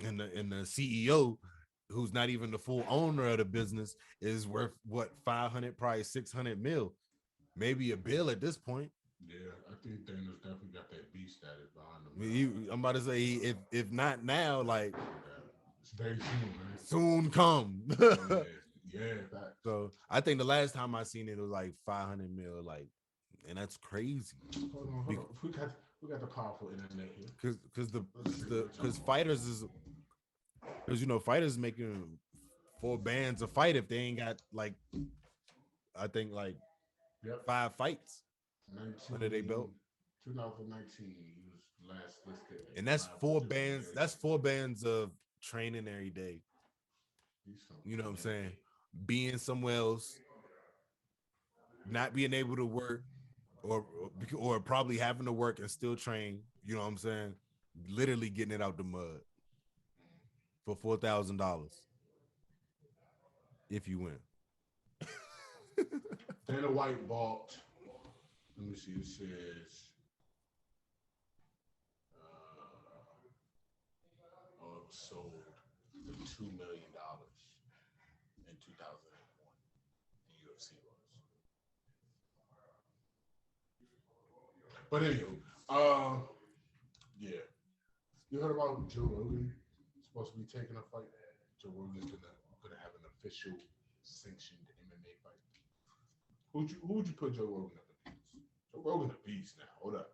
and the CEO, who's not even the full owner of the business, is worth what, 500, probably 600 mil, maybe $1 billion at this point. Yeah, I think Dana's definitely got that beast status behind him. I'm about to say, if not now, like, it's very soon, man. Soon come. Yeah. So I think the last time I seen it was like 500 mil, like, and that's crazy. Hold on. We got the powerful internet here. Because fighters is, because you know, fighters making 4 bands a fight if they ain't got like, I think like 5 fights under they belt. 2019 he was last listed, and that's 4 bands. That's 4 bands of training every day. You know what I'm saying? Being somewhere else, not being able to work, or probably having to work and still train. You know what I'm saying? Literally getting it out the mud for $4,000 if you win. Dana White bought. Let me see. It says. It was sold for $2 million in 2001. The UFC was. But anyway, yeah. You heard about Joe Rogan supposed to be taking a fight? Joe Rogan's gonna have an official sanctioned MMA fight. Who would you put Joe Rogan up against? Joe Rogan a beast now. Hold up.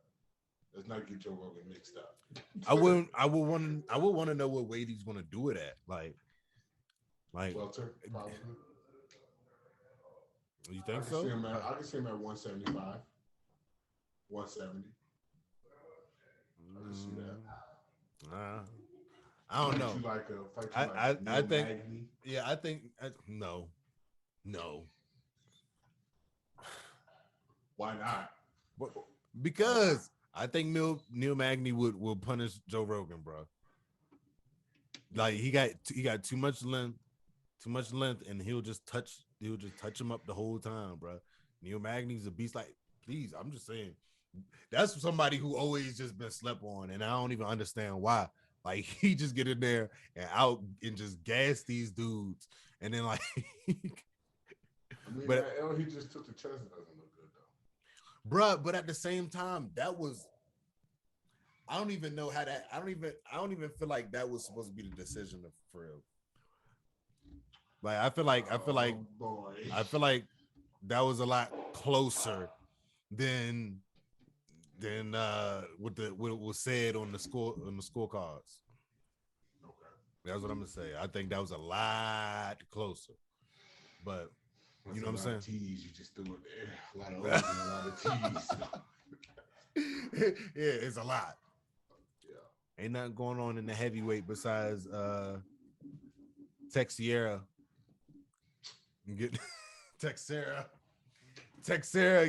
Let's not get Joe Rogan mixed up. I would want to know what weight he's gonna do it at. Like welter, probably. You think so? I can see him at 175, 170. I can see that. I don't know. I think. Magny? Yeah, I think no. Why not? Because I think Neil Magny would punish Joe Rogan, bro. Like he got too much length, and he'll just touch him up the whole time, bro. Neil Magny's a beast. Like, please, I'm just saying, that's somebody who always just been slept on, and I don't even understand why. Like, he just get in there and out and just gas these dudes, and then like, but that L he just took the chest doesn't look good though, bruh. But at the same time, that was. I don't even know how that. I don't even feel like that was supposed to be the decision for real. Like I feel like that was a lot closer than what was said on the scorecards. Okay, that's what I'm gonna say. I think that was a lot closer, but you know what I'm saying. T's, you just threw it there. A lot of T's. Yeah, it's a lot. Yeah, ain't nothing going on in the heavyweight besides Teixeira. Get Teixeira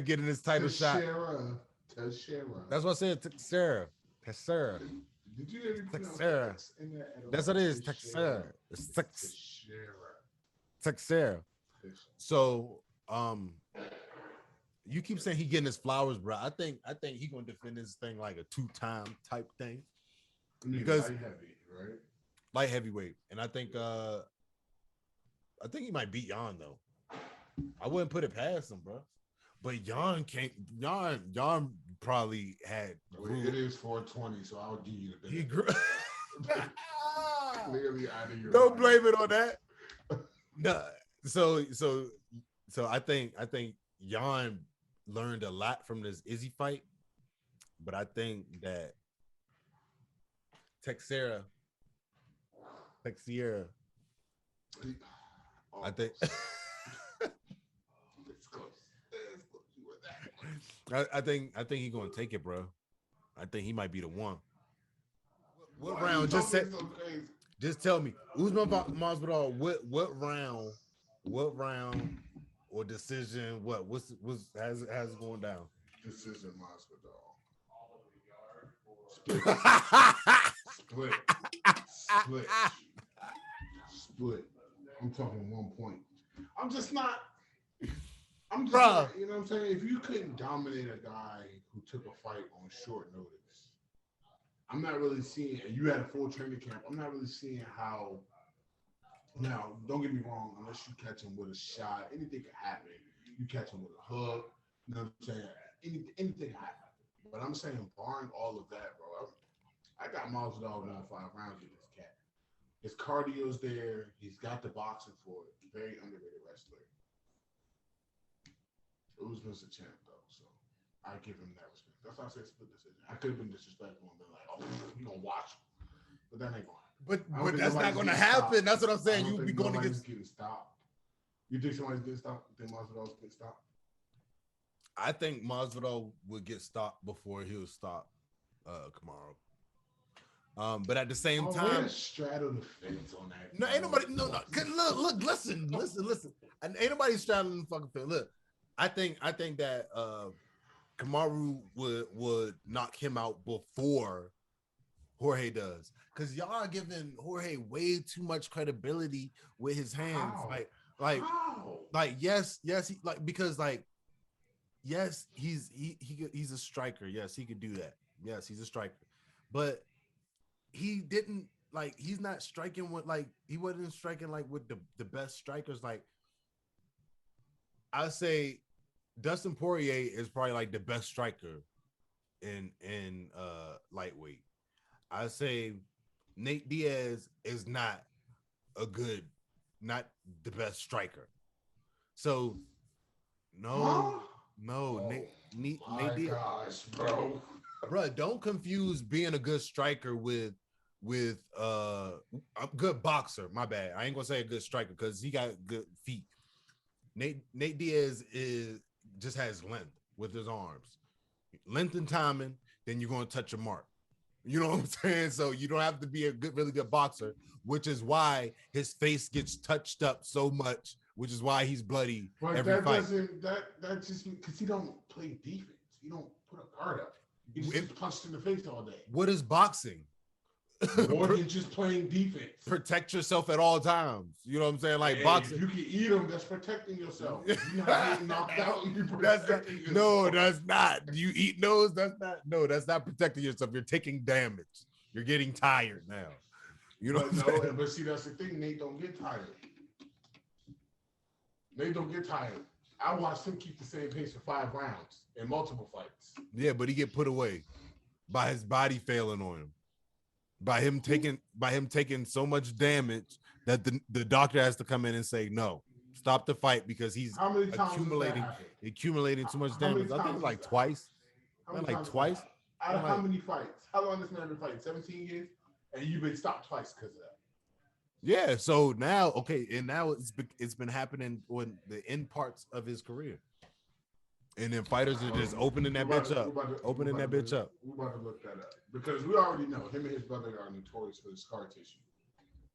getting his title shot. Teixeira. That's what I said. Teixeira. Did you Teixeira? That's what it is. Teixeira. It's Teixeira. So you keep saying he getting his flowers, bro. I think he gonna defend this thing like a 2-time type thing. Because light heavy, right? Light heavyweight, and I think he might beat Jan though. I wouldn't put it past him, bro. But Jan can't. Jan probably had. It is 420, so I'll give you the. He grew. Clearly out of your. Don't blame it on that. No. So I think Jan learned a lot from this Izzy fight, but I think that Teixeira. I think. I think he's gonna take it, bro. I think he might be the one. What round? Just tell me. Usman Masvidal. What round or decision? What's has it going down? Decision Masvidal. Split. I'm talking 1 point. I'm just not. I'm just, not, you know what I'm saying? If you couldn't dominate a guy who took a fight on short notice, I'm not really seeing, and you had a full training camp, I'm not really seeing how. Now, don't get me wrong, unless you catch him with a shot, anything can happen. You catch him with a hook, you know what I'm saying? Anything can happen. But I'm saying, barring all of that, bro, I got Masvidal going 5 rounds with this cat. His cardio's there. He's got the boxing for it. Very underrated wrestler. Usman's a champ, though, so I give him that respect. That's why I say split decision. I could have been disrespectful and been like, oh, you gonna watch him. But that ain't going to happen. But that's not going to happen. That's what I'm saying. You'll be going to get getting stopped. You think somebody's getting stopped? You think Masvidal's getting stopped? I think Masvidal would get stopped before he'll stop Kamaru. But at the same time, straddle the fence on that. No, ain't nobody. No. Look, listen. And ain't nobody straddling the fucking fence. Look, I think that Kamaru would knock him out before Jorge does, because y'all are giving Jorge way too much credibility with his hands. Like yes, he, like, because like yes, he's a striker. Yes, he could do that. Yes, he's a striker, but he didn't, like, he's not striking with, like, he wasn't striking like with the best strikers. Like, I say Dustin Poirier is probably like the best striker in lightweight. I say Nate Diaz is not the best striker. So no, Nate Diaz, gosh, bro. Bro, don't confuse being a good striker with a good boxer. My bad. I ain't gonna say a good striker because he got good feet. Nate Diaz just has length with his arms, length and timing. Then you're gonna touch a mark. You know what I'm saying? So you don't have to be a really good boxer, which is why his face gets touched up so much, which is why he's bloody every fight. That just because he don't play defense. He don't put a guard up. He just gets punched in the face all day. What is boxing? More than just playing defense. Protect yourself at all times. You know what I'm saying? Like, boxing. If you can eat them, that's protecting yourself. If you're not getting knocked out, you're protecting yourself. No, that's not. You eat those? That's not protecting yourself. You're taking damage. You're getting tired now. You know but see, that's the thing. Nate don't get tired. I watched him keep the same pace for 5 rounds in multiple fights. Yeah, but he get put away by his body failing on him. By him taking so much damage that the doctor has to come in and say, no, stop the fight, because he's accumulating too much damage. I think like twice. Twice. Out of how many fights? How long has this man been fighting? 17 years? And you've been stopped twice because of that. Yeah, so now, and now it's been happening on the end parts of his career. And then fighters are just opening that bitch up. We're about to look that up. Because we already know him and his brother are notorious for the scar tissue.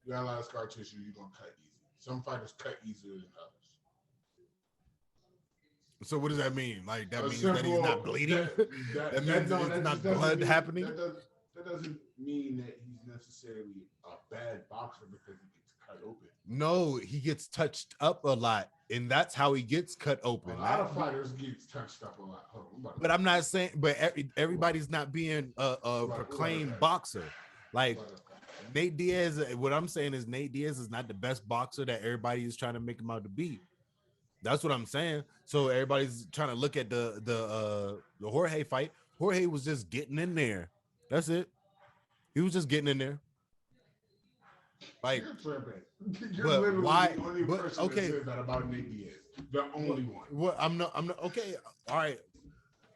You got a lot of scar tissue, you're going to cut easy. Some fighters cut easier than others. So what does that mean? Like, that means that he's not bleeding? That means it's not blood happening? That doesn't mean that he's necessarily a bad boxer because he gets cut open. No, he gets touched up a lot, and that's how he gets cut open. A lot of fighters get touched up a lot. But I'm not saying, but everybody's not being a proclaimed boxer. Like, Nate Diaz, what I'm saying is Nate Diaz is not the best boxer that everybody is trying to make him out to be. That's what I'm saying. So everybody's trying to look at the Jorge fight. Jorge was just getting in there. That's it. He was just getting in there. Like, you're literally why? The only person that says that about Nate Diaz. The only one. What? I'm not. Okay. All right.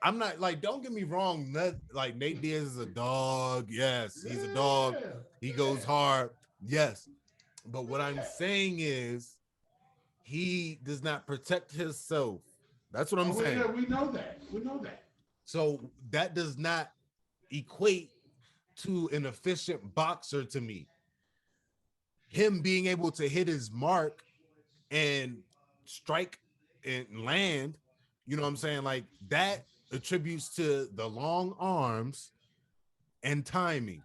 I'm not, like, don't get me wrong. Like, Nate Diaz is a dog. Yes, he's a dog. He goes hard. Yes. But what I'm saying is he does not protect himself. That's what I'm saying. Yeah, we know that. So that does not equate to an efficient boxer to me. Him being able to hit his mark and strike and land, you know what I'm saying? Like that attributes to the long arms and timing.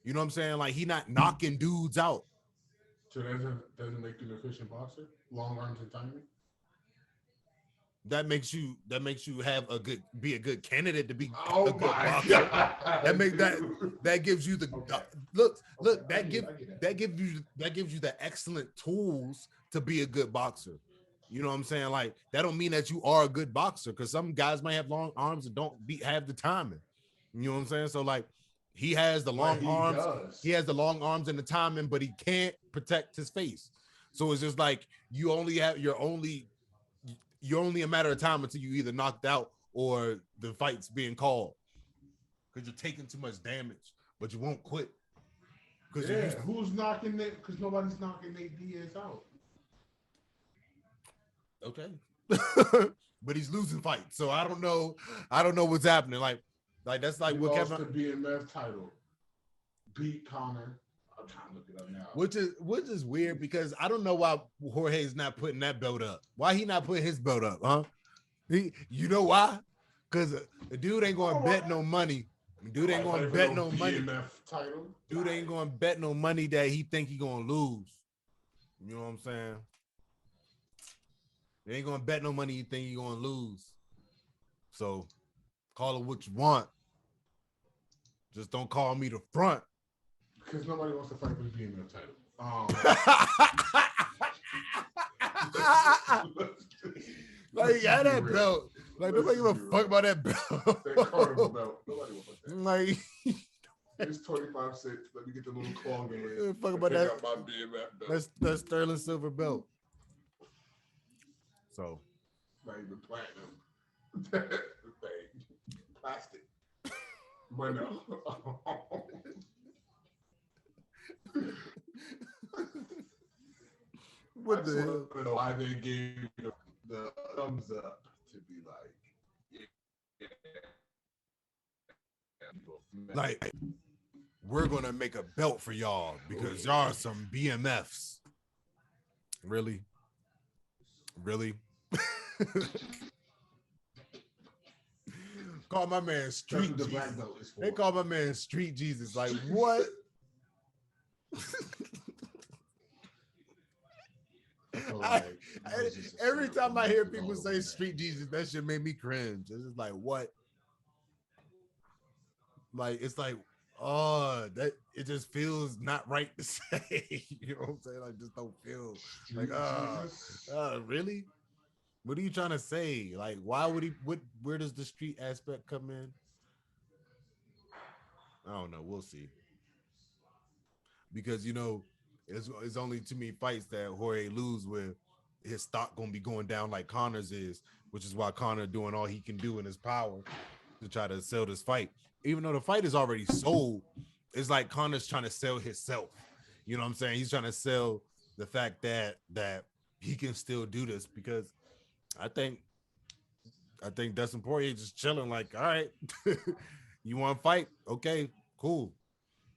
You know what I'm saying? Like he not knocking dudes out. So doesn't make you an efficient boxer? Long arms and timing? That makes you be a good candidate to be a good boxer. That gives you the look that gives you the excellent tools to be a good boxer. You know what I'm saying? Like that don't mean that you are a good boxer, because some guys might have long arms and don't have the timing. You know what I'm saying? So like he has the long arms, he has the long arms and the timing, but he can't protect his face. So it's just like you're only a matter of time until you either knocked out or the fight's being called, because you're taking too much damage, but you won't quit. Because who's knocking it? Because nobody's knocking Nate Diaz out. Okay. But he's losing fights, so I don't know what's happening. Like that's like he what lost the BMF title, beat Conor. I'm trying to look it up now. Which is weird, because I don't know why Jorge's not putting that belt up. Why he not putting his belt up, huh? You know why? Because the dude ain't going to bet no money. Dude ain't going to bet no money. BMF title. Dude ain't going to bet no money that he think he going to lose. You know what I'm saying? They ain't going to bet no money you think you're going to lose. So call it what you want. Just don't call me the front. Because nobody wants to fight for the BMF title. Like, yeah, that belt. Like, nobody give a fuck about that belt. That carnival belt. Nobody wants that. Like, it's 25 cents. Let me get the little claw game. Fuck about that. That's sterling silver belt. So, not even platinum. Plastic. But no. What the hell? I don't know why they gave the thumbs up to be like, we're gonna make a belt for y'all because y'all are some BMFs. Really? Call my man Street Jesus. They call my man Street Jesus. Like, what? Every time I hear people say Street Jesus, that shit made me cringe. It's just like, what? Like, it's like, oh, that it just feels not right to say. You know what I'm saying? I just don't feel like, really? What are you trying to say? Like, why would he? Where does the street aspect come in? I don't know. We'll see. Because it's only too many fights that Jorge lose with his stock gonna be going down like Conor's is, which is why Conor doing all he can do in his power to try to sell this fight. Even though the fight is already sold, it's like Conor's trying to sell himself. You know what I'm saying? He's trying to sell the fact that he can still do this, because I think Dustin Poirier just chilling like, all right, you want to fight? Okay, cool.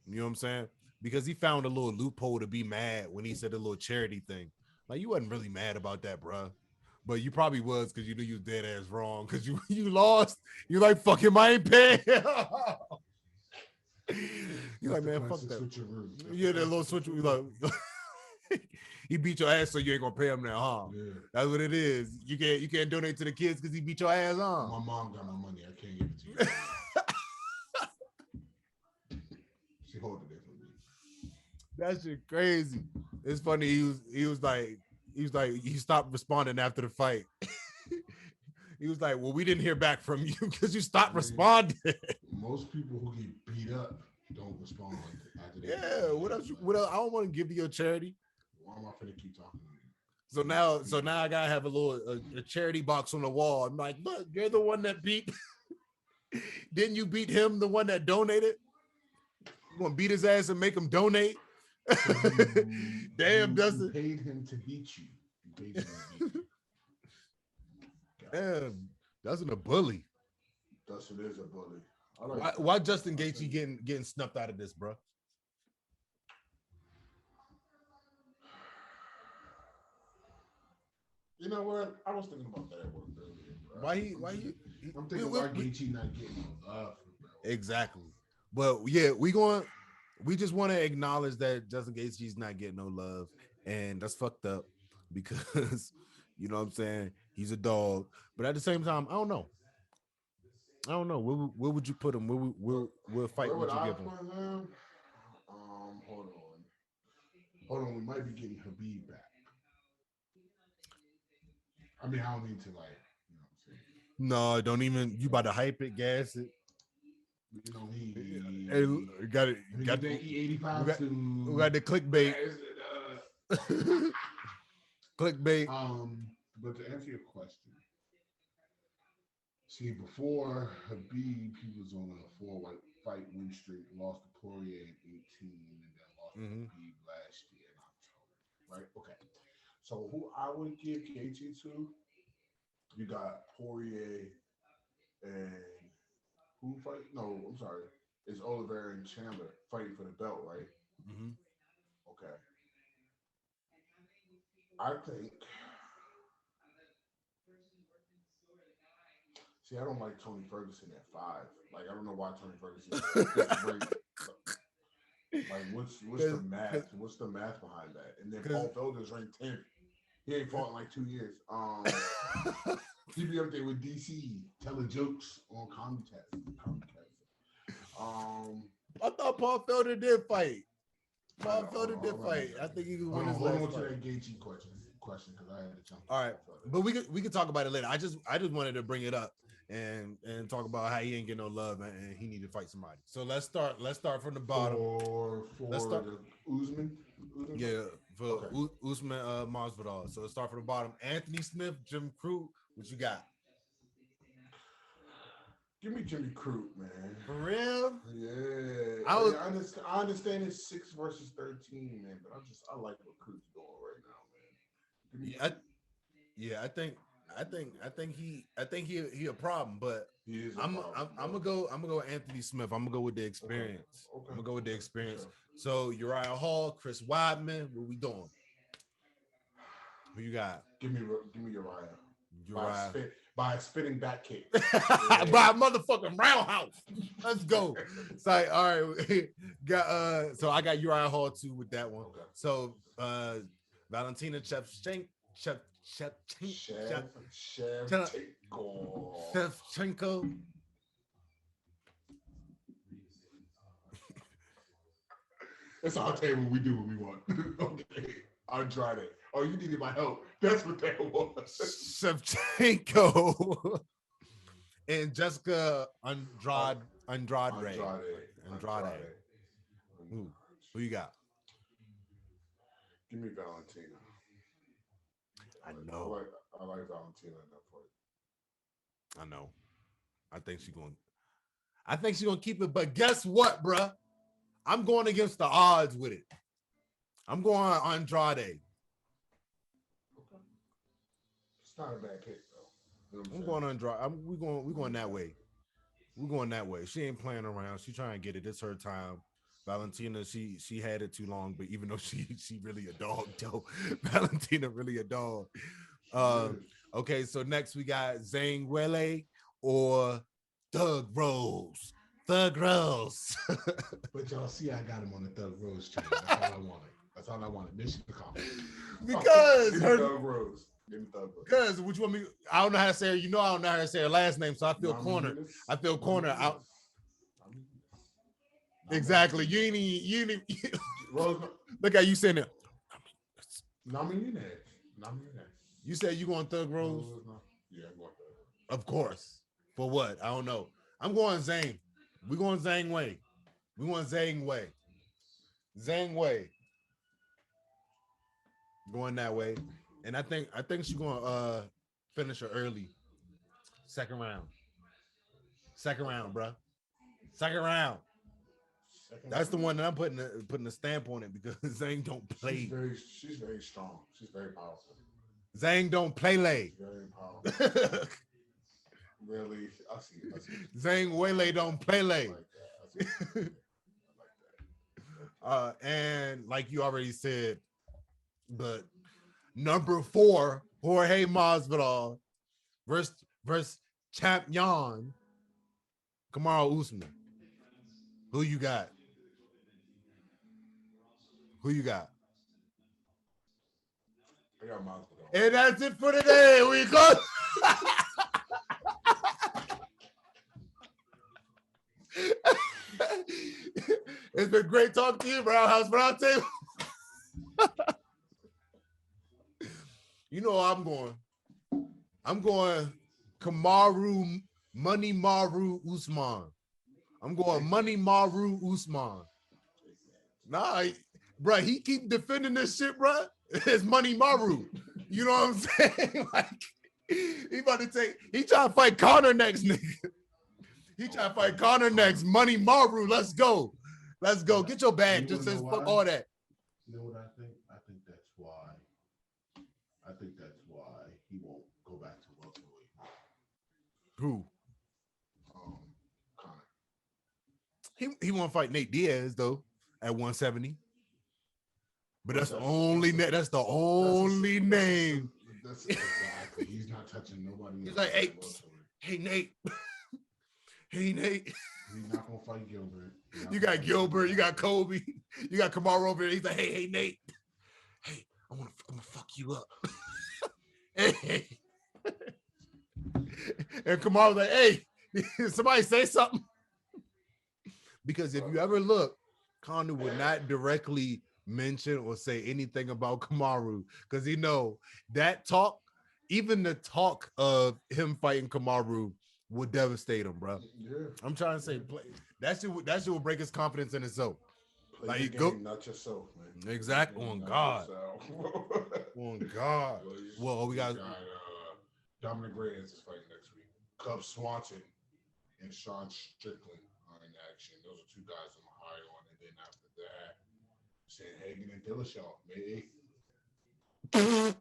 You know what I'm saying? Because he found a little loophole to be mad when he said the little charity thing. Like, you wasn't really mad about that, bro. But you probably was, because you knew you was dead ass wrong, because you lost. You're like, fuck him, I ain't paying. You're like, man, fuck that. Yeah, that little switch. Like, he beat your ass, so you ain't gonna pay him now, huh? Yeah. That's what it is. You can't donate to the kids because he beat your ass, huh? My mom got my money. I can't give it to you. She holding it for me. That shit crazy. It's funny. He was like he stopped responding after the fight. He was like, well, we didn't hear back from you because you stopped responding. Most people who get beat up don't respond after they what else? I don't want to give you your charity. Why am I finna keep talking to you? So now I gotta have a charity box on the wall. I'm like, look, you're the one that beat. Didn't you beat him, the one that donated? You gonna beat his ass and make him donate? Damn, Dustin. You paid him to beat you. You paid him to beat you. Damn, Dustin a bully. Dustin is a bully. Why Justin Gaethje getting snuffed out of this, bro? You know what? I was thinking about that at work earlier, bro. I'm thinking why Gaethje not getting love, bro. Exactly. But yeah, we just want to acknowledge that Justin Gaethje's not getting no love, and that's fucked up because you know what I'm saying, he's a dog. But at the same time, I don't know. Where would you put him? Where fight would you give him? Hold on. We might be getting Habib back. I mean, I don't need to like, you know what I'm saying? No, don't even. You about to hype it, gas it. You know, he got it. Got the 85 we got the clickbait. Clickbait. But to answer your question, see, before Habib, he was on a 4-fight win streak, lost to Poirier in 18, and then lost to Habib last year in October. Right? Okay. So who I would give Gaethje to? You got Poirier and who fight? No, I'm sorry. It's Oliveira and Chandler fighting for the belt, right? Mm-hmm. Okay. I think. See, I don't like Tony Ferguson at 5. Like, I don't know why Tony Ferguson is great. Like, what's the math? What's the math behind that? And then Paul Felder's ranked 10th. He ain't fought in like 2 years. He be up there with DC telling jokes on Comcast. I thought Paul Felder did fight. Paul Felder did fight. I think he won his last fight. Hold on to that Gaethje question because I had to jump. All right, but we could talk about it later. I just wanted to bring it up and talk about how he ain't getting no love and he need to fight somebody. So let's start from the bottom. Let's start Usman. Yeah, for Usman Masvidal. So let's start from the bottom. Anthony Smith, Jim Crute. What you got? Give me Jimmy Crute, man. For real? Yeah. I understand it's 6 versus 13, man, but I like what Crute's doing right now, man. I think he a problem, but I'm gonna go Anthony Smith. I'm gonna go with the experience. Okay. I'm gonna go with the experience. Okay. So Uriah Hall, Chris Weidman, what we doing? Who you got? Give me Uriah. By a spinning back kick. By a motherfucking roundhouse. Let's go. It's like, all right. So I got Uriah Hall too with that one. Okay. So Valentina Shevchenko. It's our table. We do what we want. Okay. Andrade. Oh, you needed my help. That's what that was. Shevchenko and Jessica Andrade. Who you got? Give me Valentina. I know. I like Valentina in that fight. I know. I think she's gonna keep it. But guess what, bruh? I'm going against the odds with it. I'm going Andrade. It's not a bad pick, though. You know I'm going Andrade. We're going that way. We're going that way. She ain't playing around. She trying to get it. It's her time. Valentina, she had it too long, but even though she really a dog, Joe. Valentina really a dog. Okay, so next we got Zhang Weili or Thug Rose. Thug Rose. But y'all see, I got him on the Thug Rose train. That's all I wanted. Mission accomplished. Because her Thug Rose. Because which one? I don't know how to say her. You know, I don't know how to say her last name, so I feel cornered. I feel cornered out. Exactly. You ain't even look at you saying it. You said you going Thug Rose? Yeah, I'm going Thug. Of course. For what? I don't know. I'm going Zhang. We're going Zhang Wei. We want Zhang Wei. Zhang Wei. Going that way. And I think she's gonna finish her early. Second round, bro. Second round. That's the one that I'm putting a stamp on it because Zhang don't play. She's very strong. She's very powerful. Zhang don't play lay. Very powerful. Really, I see it. Zhang Weili don't play lay. I like that. And like you already said, but number 4 Jorge Masvidal versus champion Kamaru Usman. Who you got? Who you got? I got Masvidal. And that's it for today. We go. It's been great talking to you, RoundHouse RoundTable. You know I'm going. I'm going Kamaru Money Maru Usman. I'm going Money Maru Usman. Nah, bro, he keep defending this shit, bro. It's Money Maru. You know what I'm saying? Like, he about to take. He trying to fight Conor next, nigga. He trying to fight Conor next. Money Maru. Let's go. Let's go. Get your bag. You Just says know fuck why? all that. You know what I think? I think that's why he won't go back to welterweight. Who? Conor. He won't fight Nate Diaz though at 170. But that's the only name. That's the only name. That's exactly. He's not touching nobody. He's like, hey Nate. Hey Nate. He's not gonna fight Gilbert. You got Gilbert. You got Kobe. You got Kamaru over there. He's like, hey Nate. Hey, I'm gonna fuck you up. Hey. And Kamaru's like, hey, somebody say something. Because if you ever look, Conor would not directly mention or say anything about Kamaru because he know that talk, even the talk of him fighting Kamaru would devastate him, bro. Yeah. I'm trying to say, that shit will break his confidence in himself. Play Like, the game, go, not yourself, man. exactly. On God. On God. Well, we got Dominic Reyes is fighting next week. Cub Swanson and Sean Strickland are in action. Those are two guys I'm high on. And then after that, Sanhagen and Dillashaw, May 8th.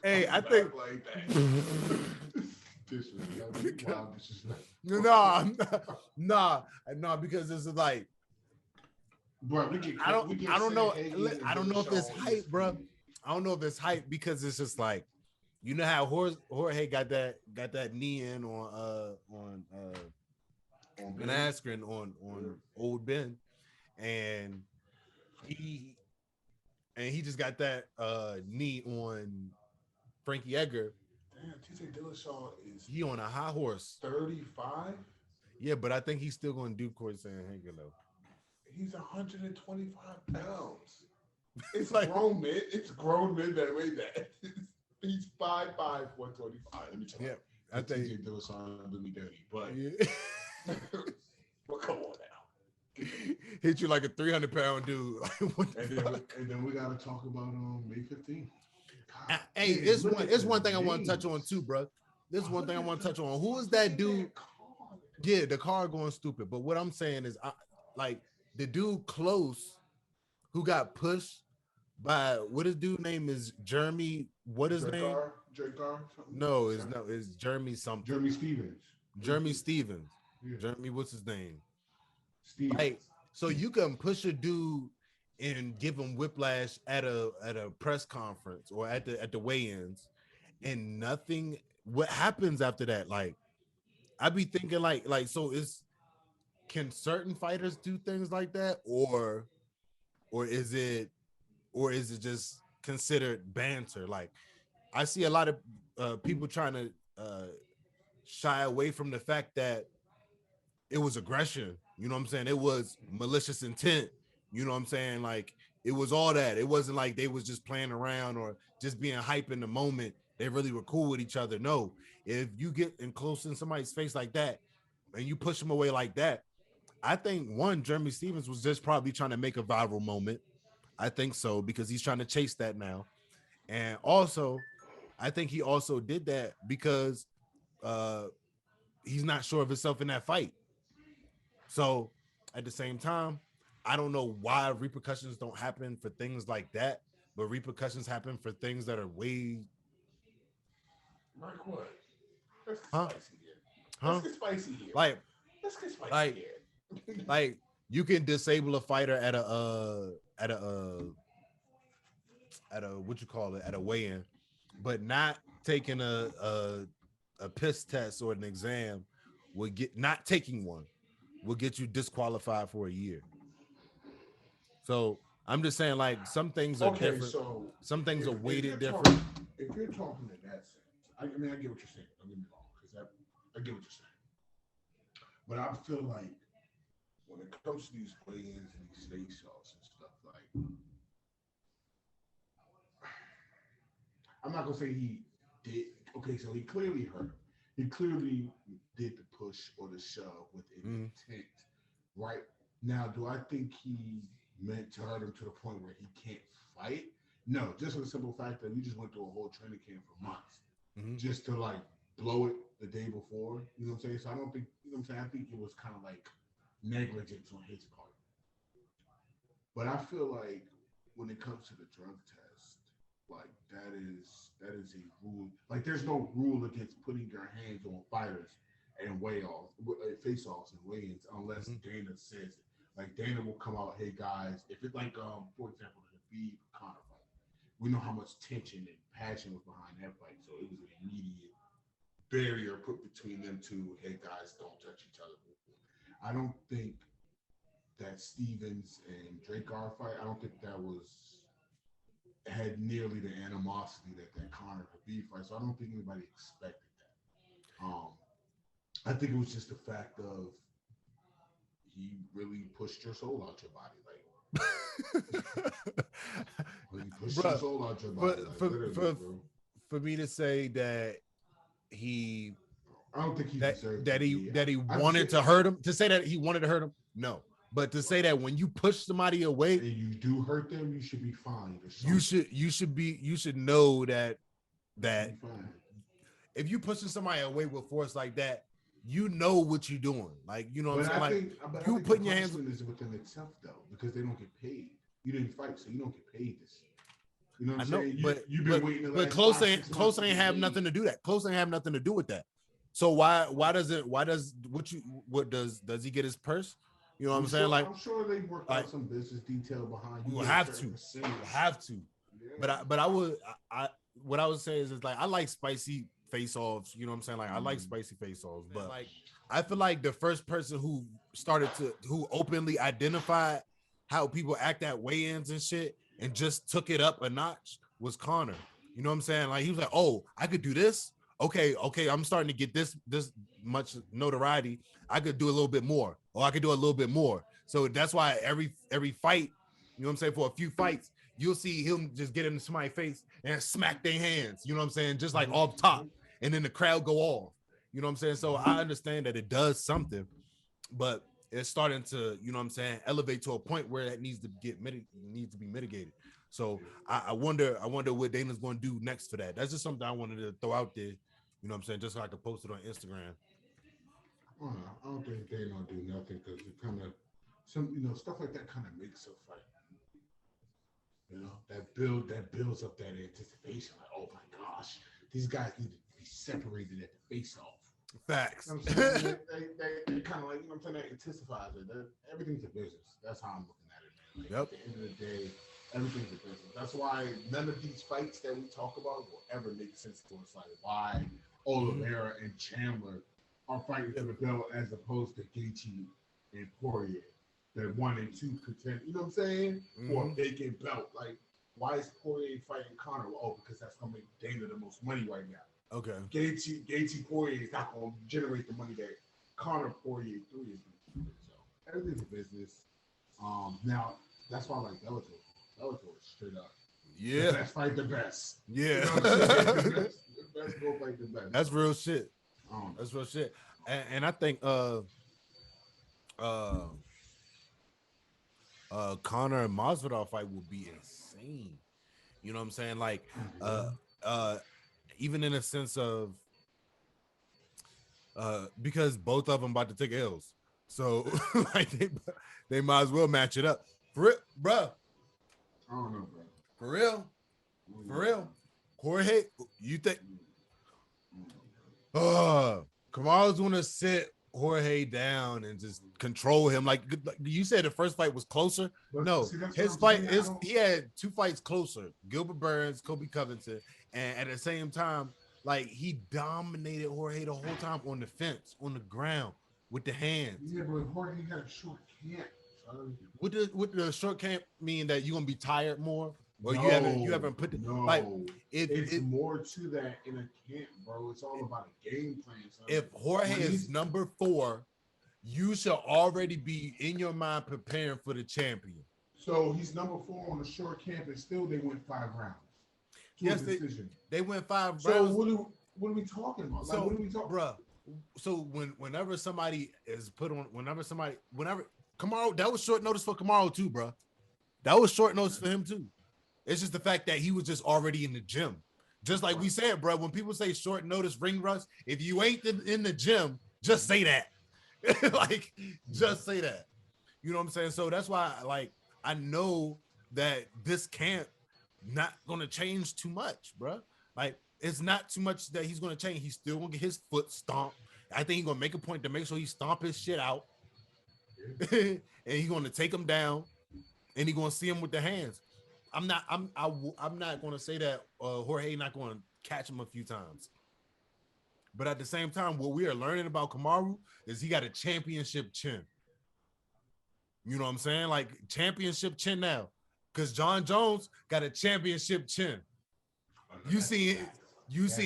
Hey, I think like that. nah, because this is like, bro, I don't know if it's hype, bro. I don't know if it's hype because it's just like, you know how Jorge got that knee in on Ben Askren on Old Ben, and he just got that knee on Frankie Edgar. Damn, TJ Dillashaw is he on a high horse. 35? Yeah, but I think he's still going to do Corey Sanhagen though. He's 125 pounds. It's like grown men. It's grown men that weigh that. He's 5'5", 125. Let me tell you. Yeah, I think TJ Dillashaw do me dirty, but yeah. Well, come on now. Hit you like a 300-pound dude. and then we got to talk about May 15th. Hey, it's one thing I want to touch on too, bro. This is one thing I want to touch on. Who is that dude? Yeah, the car going stupid. But what I'm saying is, like the dude close who got pushed by what his dude name is Jeremy. What is name? J-Car? No, it's Jeremy something. Jeremy Stevens. Jeremy Stevens. Yeah. Jeremy, what's his name? Stevens. Like, so you can push a dude and give him whiplash at a press conference or at the weigh-ins, and nothing. What happens after that? Like, I be thinking like so can certain fighters do things like that, or is it just considered banter? Like, I see a lot of people trying to shy away from the fact that it was aggression. You know what I'm saying? It was malicious intent. You know what I'm saying? Like, it was all that. It wasn't like they was just playing around or just being hype in the moment. They really were cool with each other. No, if you get in close in somebody's face like that and you push them away like that, I think Jeremy Stevens was just probably trying to make a viral moment. I think so, because he's trying to chase that now. And also, I think he also did that because he's not sure of himself in that fight. So at the same time, I don't know why repercussions don't happen for things like that, but repercussions happen for things that are way. Like what? Let's get spicy here. Huh? Let's get spicy here. Let's get spicy here. Like, you can disable a fighter at at a weigh-in, but not taking a piss test or an exam not taking one will get you disqualified for a year. So I'm just saying, like, some things are different. So some things are weighted different. If you're talking in that sense, I mean, I get what you're saying. Don't get me wrong, because I get what you're saying. But I feel like when it comes to these weigh-ins and these face-offs and stuff, like, I'm not gonna say he did. Okay, so he clearly hurt him. He clearly did the push or the shove with intent, right? Now, do I think he meant to hurt him to the point where he can't fight? No, just for the simple fact that we just went through a whole training camp for months just to like blow it the day before. You know what I'm saying? So I don't think, you know what I'm saying? I think it was kind of like negligence on his part. But I feel like when it comes to the drug test, like that is a rule. Like there's no rule against putting your hands on fighters and face-offs and weigh-ins unless Dana says it. Like Dana will come out, hey guys, if it's like for example the Khabib Conor fight, we know how much tension and passion was behind that fight, so it was an immediate barrier put between them two. Hey guys, don't touch each other. I don't think that Stevens and Drakkar fight, I don't think that had nearly the animosity that Conor Khabib fight. So I don't think anybody expected that. I think it was just the fact of he really pushed your soul out your body, like he pushed your soul out your body. For me to say that I don't think he deserved that he wanted to hurt him. To say that he wanted to hurt him, no. But to say that when you push somebody away and you do hurt them, you should be fined. You should know that if you pushing somebody away with force like that, you know what you're doing. Like, you know what I'm saying? Like you putting your hands is within itself though, because they don't get paid. You didn't fight, so you don't get paid this. You know what I'm saying? You've been waiting. But close ain't have nothing to do that. Close ain't have nothing to do with that. So does he get his purse? You know what I'm saying? Like, I'm sure they worked out some business detail behind. You have to. Yeah. But what I would say is like I like spicy face-offs. You know what I'm saying? Like I like spicy face-offs, but like I feel like the first person who openly identified how people act at weigh-ins and shit and just took it up a notch was Conor. You know what I'm saying? Like he was like, oh, I could do this. Okay, I'm starting to get this much notoriety. I could do a little bit more, or I could do a little bit more. So that's why every fight, you know what I'm saying, for a few fights, you'll see him just get into somebody's face and smack their hands, you know what I'm saying, just like off top, and then the crowd go off. You know what I'm saying? So I understand that it does something, but it's starting to, you know what I'm saying, elevate to a point where that needs to be mitigated. So I wonder what Dana's going to do next for that. That's just something I wanted to throw out there. You know what I'm saying? Just so I could post it on Instagram. I don't think they don't do nothing because it kind of stuff like that kind of makes a fight. You know, that builds up that anticipation. Like, oh my gosh, these guys need to be separated at the face-off. Facts. You know what I'm saying? they kind of like, you know what I'm saying, that intensifies it. Everything's a business. That's how I'm looking at it, man. Like, at the end of the day, everything's a business. That's why none of these fights that we talk about will ever make sense to us. Like why Oliveira and Chandler are fighting for the belt as opposed to Gaethje and Poirier, the 1 and 2 contend. You know what I'm saying? For a vacant belt. Like, why is Poirier fighting Conor? Oh, because that's gonna make Dana the most money right now. Okay. Gaethje Poirier is not gonna generate the money that Conor Poirier 3 is gonna do. So everything's a business. Now that's why I like Bellator. Bellator is straight up. Yeah. The best fight the best. Yeah. You know the best go fight the best. That's real shit. That's real shit. And I think Conor and Masvidal fight will be insane. You know what I'm saying? Like even in a sense of because both of them about to take L's. So like they might as well match it up. For real, bro. I don't know, bro. For real. Jorge, you think Kamaru's gonna sit Jorge down and just control him. Like you said, the first fight was closer. But No, see, his fight is he had 2 fights closer. Gilbert Burns, Kobe Covington, and at the same time, like he dominated Jorge the whole time on the fence, on the ground, with the hands. Yeah, but Jorge got a short camp. Would the short camp mean that you're gonna be tired more? Or no, you haven't put the like it's more to that in a camp, bro. It's all about a game plan. Son. If Jorge is number 4, you should already be in your mind preparing for the champion. So he's number 4 on the short camp, and still they went 5 rounds. Yes, they went 5 rounds. So what are we talking about? Like, what are we talking, bro? So whenever somebody is put on, whenever Kamaru, that was short notice for Kamaru too, bro. That was short notice for him too. It's just the fact that he was just already in the gym. Just like we said, bro, when people say short notice ring rust, if you ain't in the gym, just say that. Like, just say that. You know what I'm saying? So that's why, like, I know that this camp not going to change too much, bro. Like, it's not too much that he's going to change. He's still going to get his foot stomped. I think he's going to make a point to make sure he stomp his shit out. And he's going to take him down. And he's going to see him with the hands. I'm not going to say that Jorge not going to catch him a few times. But at the same time, what we are learning about Kamaru is he got a championship chin. You know what I'm saying? Like championship chin now. Because John Jones got a championship chin. You see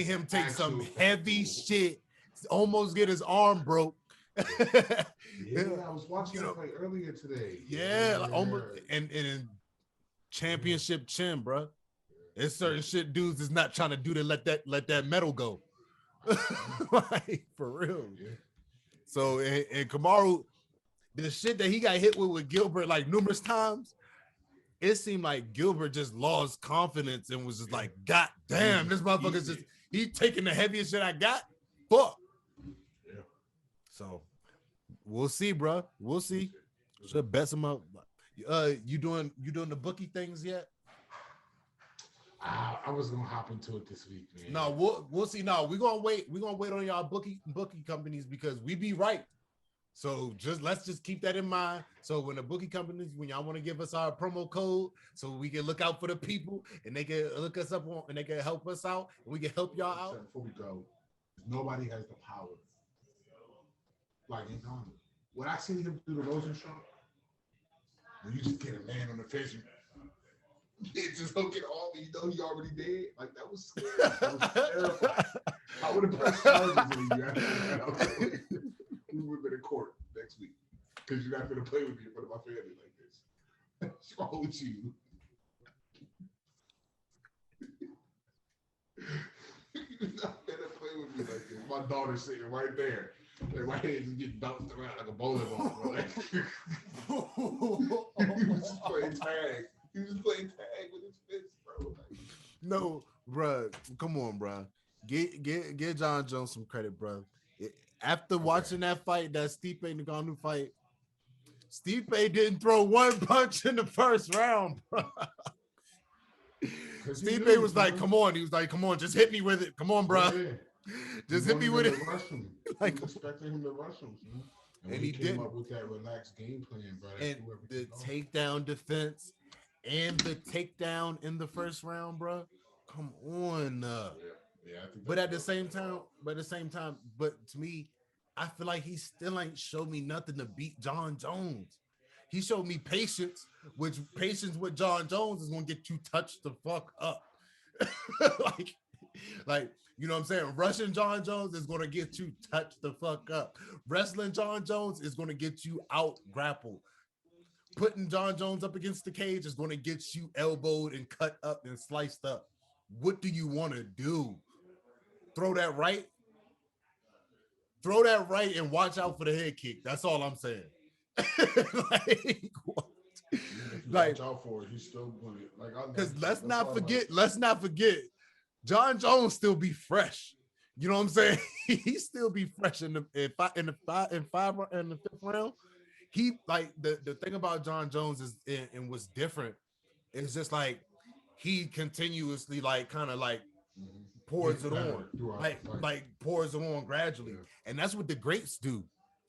him take some heavy shit, almost get his arm broke. Yeah, I was watching him play earlier today. Yeah, like almost and championship chin, bro. There's certain shit dudes is not trying to do to let that metal go. Like for real. Yeah. So and Kamaru, the shit that he got hit with Gilbert like numerous times, it seemed like Gilbert just lost confidence and was just like, God damn, this motherfucker's just he taking the heaviest shit I got. Fuck. Yeah. So we'll see, bro. We'll see. Should bet some up. You doing the bookie things yet? I was gonna hop into it this week, man. No, we'll see. No, we're gonna wait on y'all bookie companies because we be right. So let's just keep that in mind. So when the bookie companies, when y'all want to give us our promo code, so we can look out for the people and they can look us up on and they can help us out and we can help y'all out. Before we go, nobody has the power like in Ghana. When I seen him do the Rosen show, when you just get a man on the face, you just don't get all you know he already dead. Like that was scary. That was terrifying. I would have pressed charges on you after that. We would have been in court next week because you're not going to play with me in front of my family like this. What's wrong with you? You're not going to play with me like this. My daughter's sitting right there. Like my head just getting bounced around like a bowling ball. Like, he was just playing tag. He was playing tag with his fist, bro. Like, no, bro. Come on, bro. Get John Jones some credit, bro. After watching that fight, that Stipe Ngannou fight, Stipe didn't throw one punch in the first round, bro. Stipe was like, "Come on." He was like, "Come on, just hit me with it. Come on, bro. Yeah. Just hit me with it." Like expecting him to rush him. And he came up with that relaxed game plan, bro. And the takedown defense and the takedown in the first round, bro. Come on. Yeah, I think but at the same time, but to me, I feel like he still ain't showed me nothing to beat John Jones. He showed me patience, which patience with John Jones is gonna get you touched the fuck up. like you know what I'm saying? Rushing John Jones is gonna get you touched the fuck up. Wrestling John Jones is gonna get you out grappled. Putting John Jones up against the cage is gonna get you elbowed and cut up and sliced up. What do you want to do? Throw that right and watch out for the head kick. That's all I'm saying. Watch out for it. He's still going to because let's not forget, John Jones still be fresh. You know what I'm saying? He still be fresh in the fifth round. He like the thing about John Jones is and what's different is just like he continuously like kind of like pours it on, like pours it on gradually, and that's what the greats do.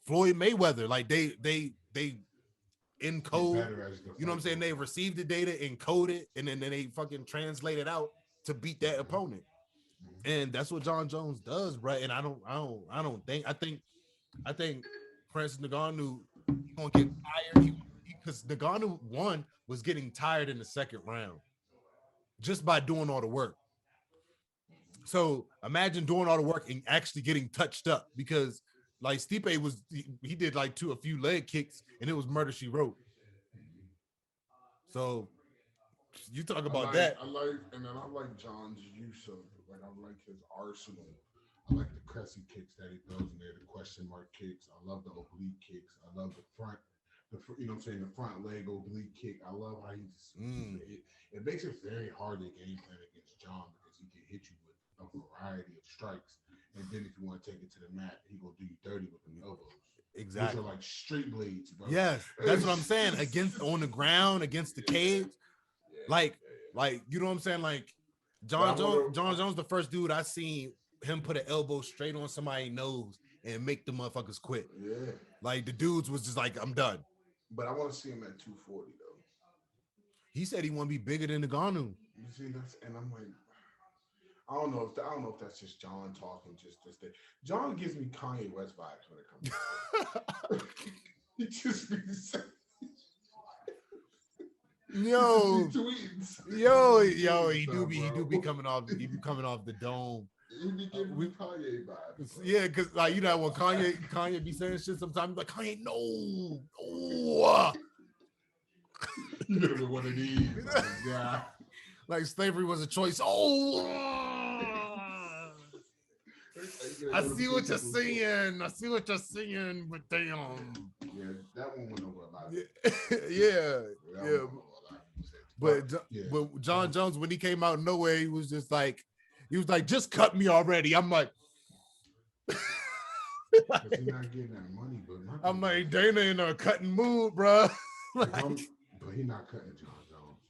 Floyd Mayweather. Like they encode, you know what I'm saying? They receive the data, encode it, and then they fucking translate it out to beat that opponent. And that's what John Jones does, bro. And I think Francis Ngannou gonna get tired because Ngannou was getting tired in the second round just by doing all the work. So imagine doing all the work and actually getting touched up, because like Stipe he did like a few leg kicks and it was murder she wrote. So you talk about that. I like John's use of, like, I like his arsenal. I like the Cressy kicks that he throws in there, the question mark kicks. I love the oblique kicks. I love the front, you know what I'm saying, the front leg oblique kick. I love how he just it makes it very hard to game plan against John, because he can hit you with a variety of strikes. And then if you want to take it to the mat, he gonna do you dirty with the elbows. Exactly. Those are like straight blades, bro. Yes, that's what I'm saying. Against on the ground, against the cage. Like, you know what I'm saying? Like John Jones, the first dude I seen him put an elbow straight on somebody's nose and make the motherfuckers quit. Yeah. Like the dudes was just like, I'm done. But I want to see him at 240 though. He said he want to be bigger than Ngannou. You see, and I'm like, I don't know if that's just John talking. Just that John gives me Kanye West vibes when it comes to he just be saying. Yo, he do be coming off the dome. He be giving me Kanye vibes. Yeah, because like, you know, when Kanye be saying shit sometimes, like, Kanye, no. You never one of these. Yeah. Like slavery was a choice. I see what you're saying, but damn. Yeah, that one went over a lot. Yeah. But John Jones, when he came out of nowhere, he was like, just cut me already. I'm like, he's not getting that money, but I'm like, Dana in a cutting mood, bro. But he's not cutting John Jones.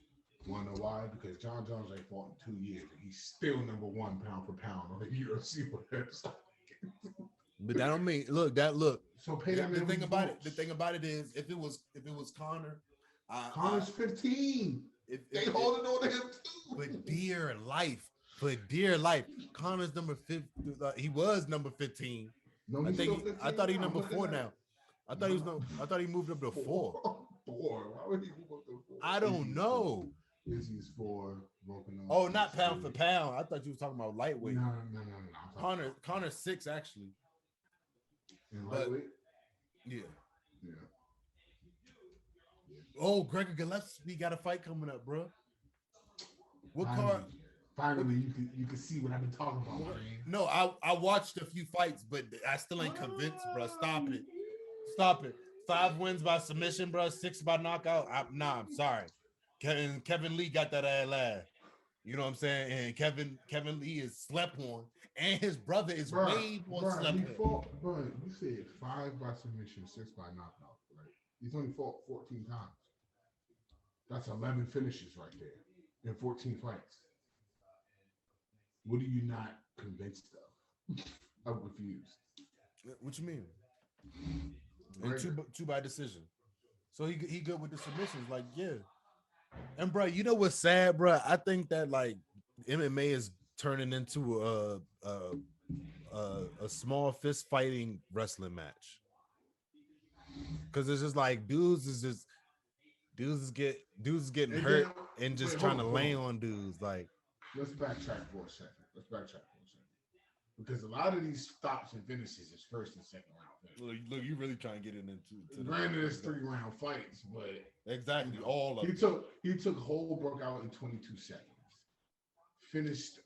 Wanna know why? Because John Jones ain't fought in 2 years and he's still number one pound for pound on the UFC website. But that don't mean look. So pay that. The thing about it is, if it was Conor, Conor's 15. They holding on to him too. But dear life, Conor's number 15. He was number 15. No, I thought he number 4 now. I thought he moved up to 4. 4. Why would he move up to 4? I don't know. Izzy's 4. Oh, not pound for pound. I thought you was talking about lightweight. No. Conor's 6 actually. In lightweight? Yeah. Oh, Gregor Gillespie got a fight coming up, bro. What card? Finally, you can see what I've been talking about, man. No, I watched a few fights, but I still ain't convinced, bro. Stop it. 5 wins by submission, bro. 6 by knockout. I'm sorry. Kevin Lee got that ass last. You know what I'm saying? And Kevin Lee is slept on, and his brother is way more slept on. Bro, you said 5 by submission, 6 by knockout. Right? He's only fought 14 times. That's 11 finishes right there in 14 fights. What are you not convinced of? I'm confused. What you mean? And 2 by decision. So he good with the submissions, like, yeah. And bro, you know what's sad, bro? I think that like MMA is turning into a small fist fighting wrestling match. Cause it's just like dudes is getting hurt and just trying to lay on dudes. Like, let's backtrack for a second. Because a lot of these stops and finishes is first and second round. Look, you really trying to get it into. Granted, it's 3-round fights, but exactly all of he took Holbrook out in 22 seconds. Finished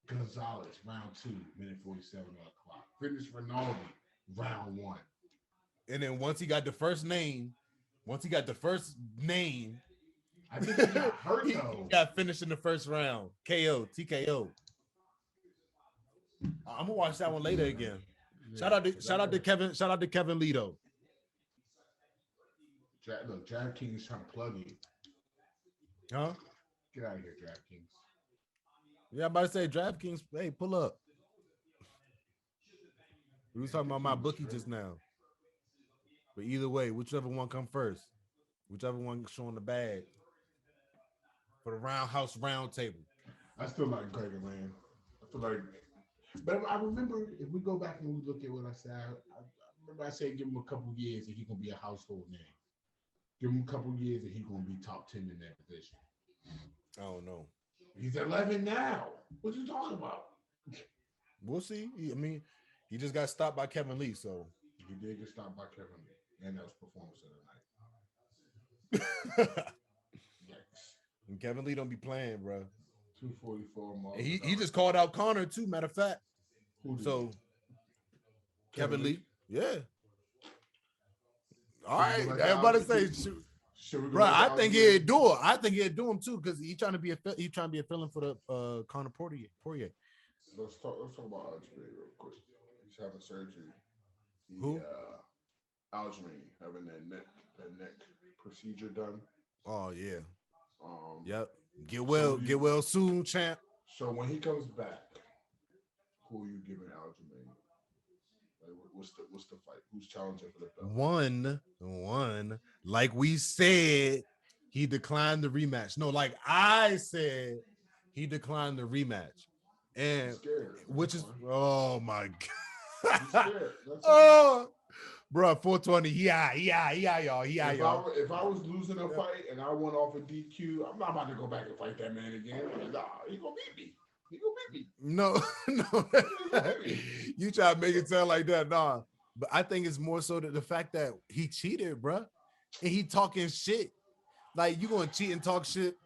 Gonzalez round 2, minute 47 on the clock. Finished Rinaldi round 1. And then once he got the first name, I think he got hurt though. He got finished in the first round. TKO. I'm gonna watch that one later again. Yeah. Shout out to Kevin Lee though. Look, DraftKings is trying to plug you. Huh? Get out of here, DraftKings. Yeah, I'm about to say DraftKings. Hey, pull up. We was talking about my bookie just now. But either way, whichever one come first, whichever one showing the bag for the RoundHouse RoundTable. I still like Gregor, man. I feel like, but I remember if we go back and we look at what I said, I remember I said give him a couple years and he's gonna be a household name. Give him a couple years and he's gonna be top 10 in that position. I don't know. He's 11 now. What you talking about? We'll see. I mean, he just got stopped by Kevin Lee, so he did get stopped by Kevin Lee, and that was performance of the night. Yikes. And Kevin Lee don't be playing, bro. 244 miles. He just called out Connor too. Matter of fact. So Kevin Lee, yeah. All right, everybody say, bro. I think he'd do it. I think he'd do him too because he's trying to be a fill-in for the Connor Poirier. Let's talk about Aljamain real quick. He's having surgery. Who? Aljamain having that neck procedure done. Oh yeah. Yep. Get well soon, champ. So when he comes back, who are you giving Aljamain? Like, what's the fight? Who's challenging for the belt? One. Like we said, he declined the rematch. No, like I said, he declined the rematch. And which is oh my god. Oh, bro, 420. Yeah, y'all. If I was losing a fight and I went off a DQ, I'm not about to go back and fight that man again. Nah, he gonna beat me. No. You try to make it sound like that, nah. But I think it's more so that the fact that he cheated, bro, and he talking shit. Like you gonna cheat and talk shit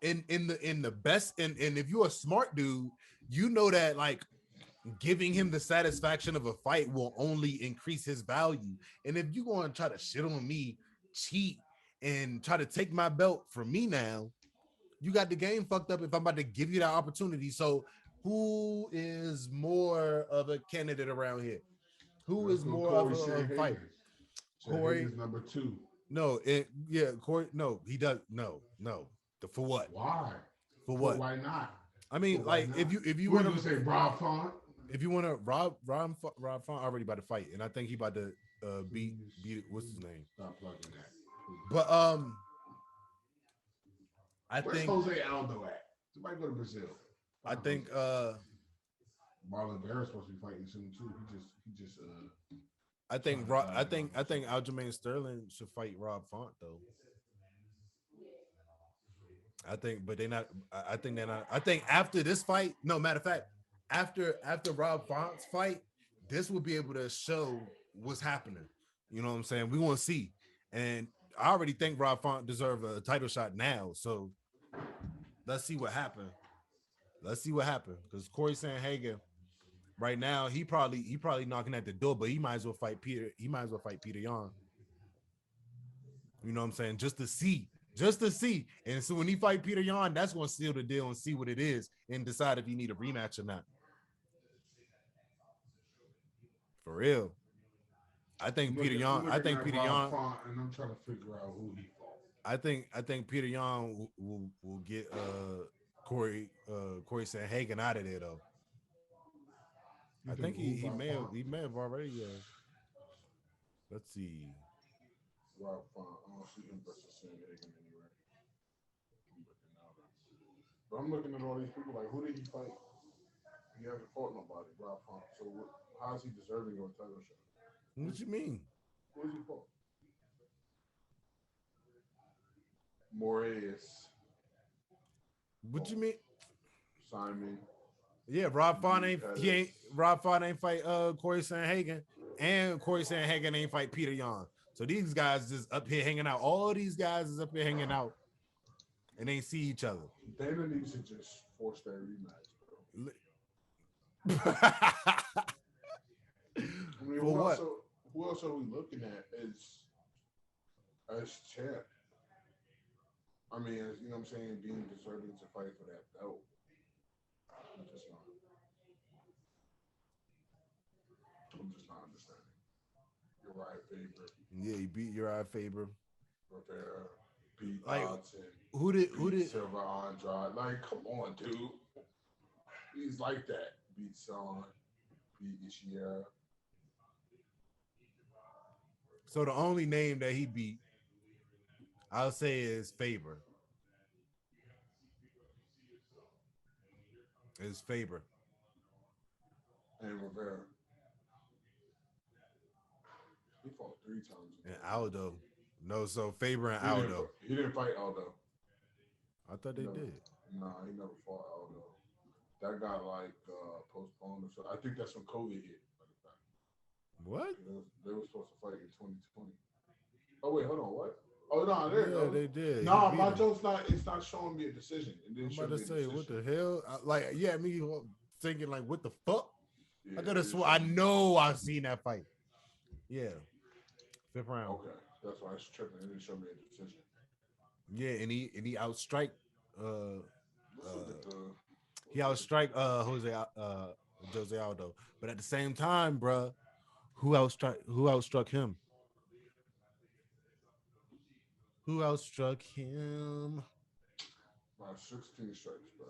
in the best. And if you're a smart dude, you know that like giving him the satisfaction of a fight will only increase his value. And if you're going to try to shit on me, cheat, and try to take my belt from me now, you got the game fucked up if I'm about to give you that opportunity. So who is more of a candidate around here? Who is more of a fighter? Corey is number 2. No, Corey. No, he does. No. For what? Why? For what? Why not? I mean, like if you want to say Rob Font, if you want to Rob Font already about to fight, and I think he about to beat what's his name? Stop plugging that. But Where's Jose Aldo at? Somebody go to Brazil. I think Marlon Barrett's supposed to be fighting soon too. He just I think Aljamain Sterling should fight Rob Font though. I think, but they're not. I think they're not. I think after this fight, no matter of fact, after Rob Font's fight, this will be able to show what's happening. You know what I'm saying? We want to see, and I already think Rob Font deserves a title shot now. So let's see what happens. Because Corey Sandhagen, right now, he probably knocking at the door, but he might as well fight Peter. He might as well fight Peter Yan. You know what I'm saying? Just to see. And so when he fight Peter Yan, that's going to seal the deal and see what it is and decide if you need a rematch or not. For real. I think Peter Yan. And I'm trying to figure out who he fought. I think Peter Yan will get Corey Sandhagen out of there though. I think he may have already. Let's see. Rob Font. I don't see him versus Sandhagen anywhere. But I'm looking at all these people like, who did he fight? He hasn't fought nobody, Rob Font. So how is he deserving of a title shot? What you mean? Who has he fought? Moraes. What you mean? Simon. Yeah, Rob Font ain't fight Corey Sandhagen, and Corey Sandhagen ain't fight Peter Yan. So these guys just up here hanging out. All these guys is up here hanging out and ain't see each other. Dana needs to just force that rematch, bro. I mean, who else are we looking at as champ? I mean, as you know what I'm saying, being deserving to fight for that belt. I'm just not understanding. Uriah Faber. Yeah, he beat Uriah Faber. Rivera beat like, Dodson. Who did Silva Andrade? Like, come on, dude. He's like that. Beat Son. Beat Ishihara. So the only name that he beat, I'll say, is Faber. Is Faber. And Rivera. He fought 3 times. And Aldo. No, so Faber and Aldo. He didn't fight Aldo. I thought they did. Nah, he never fought Aldo. That got postponed or so. I think that's when COVID hit. What? They were supposed to fight in 2020. Oh wait, hold on. What? Oh no, there it goes. They did. Nah, my joke's not. It's not showing me a decision. I'm about to say, what the hell? Me thinking like, what the fuck? Yeah, I could have sworn. I know I've seen that fight. Yeah, 5th round. Okay, that's why it's tripping. It didn't show me a decision. Yeah, and he outstrike. He outstrike Jose Aldo, but at the same time, bruh, who outstruck him? Who outstruck him? By 16 strikes, bro.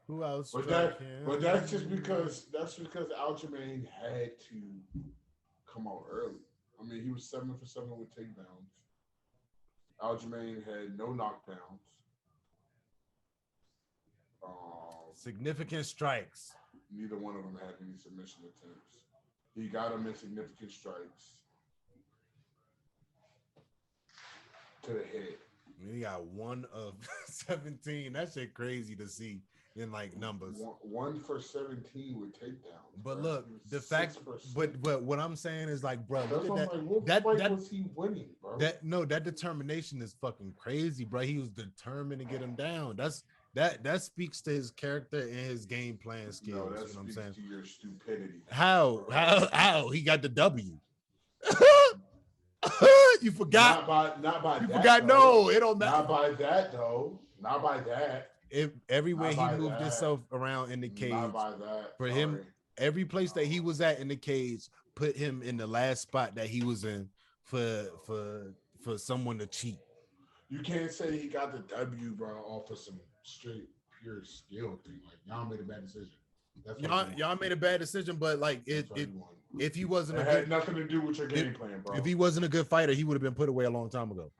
Who outstruck him? But that's because Aljamain had to come out early. I mean, he was 7 for 7 with takedowns. Aljamain had no knockdowns. Significant strikes. Neither one of them had any submission attempts. He got him in significant strikes to the head. He got 1 of 17. That shit crazy to see in like numbers. 1 for 17 with takedowns. But bro. Look, the fact. But what I'm saying is like, bro, look at that. What fight was he winning, bro? That determination is fucking crazy, bro. He was determined to get him down. That speaks to his character and his game plan skills. No, that you know what I'm saying? To your stupidity. How he got the W? You forgot. Not by you that. Forgot. Though. No, it don't matter. Not by that though. Not by that. Everywhere he moved himself around in the cage. Not by that. For him, every place that he was at in the cage put him in the last spot that he was in for someone to cheat. You can't say he got the W, bro, off of some straight pure skill thing. Like y'all made a bad decision. Y'all made a bad decision, but like if he wasn't, it had nothing to do with your game plan, bro. If he wasn't a good fighter, he would have been put away a long time ago.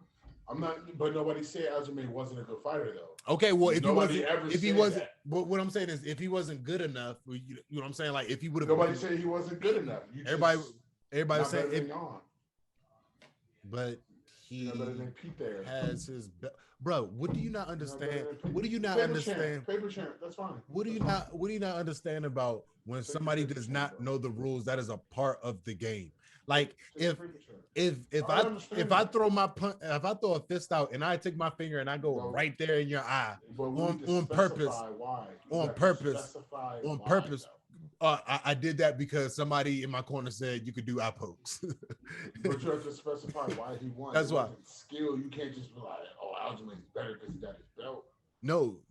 I'm not, but nobody said Aljamain wasn't a good fighter though. Okay, well, but what I'm saying is, if he wasn't good enough, you know what I'm saying? Like if he would have, nobody said he wasn't good enough. Everybody saying it, but he has his bro. What do you not understand? What do you not understand? Paper champ, that's fine. What do you not understand about when somebody does not know the rules? That is a part of the game. Like if I throw a fist out and I take my finger and I go right there in your eye on purpose, I did that because somebody in my corner said you could do eye pokes. But you have to specify why he won. That's why. Skill, you can't just be like, oh, Aljamain's better because he got his belt. No,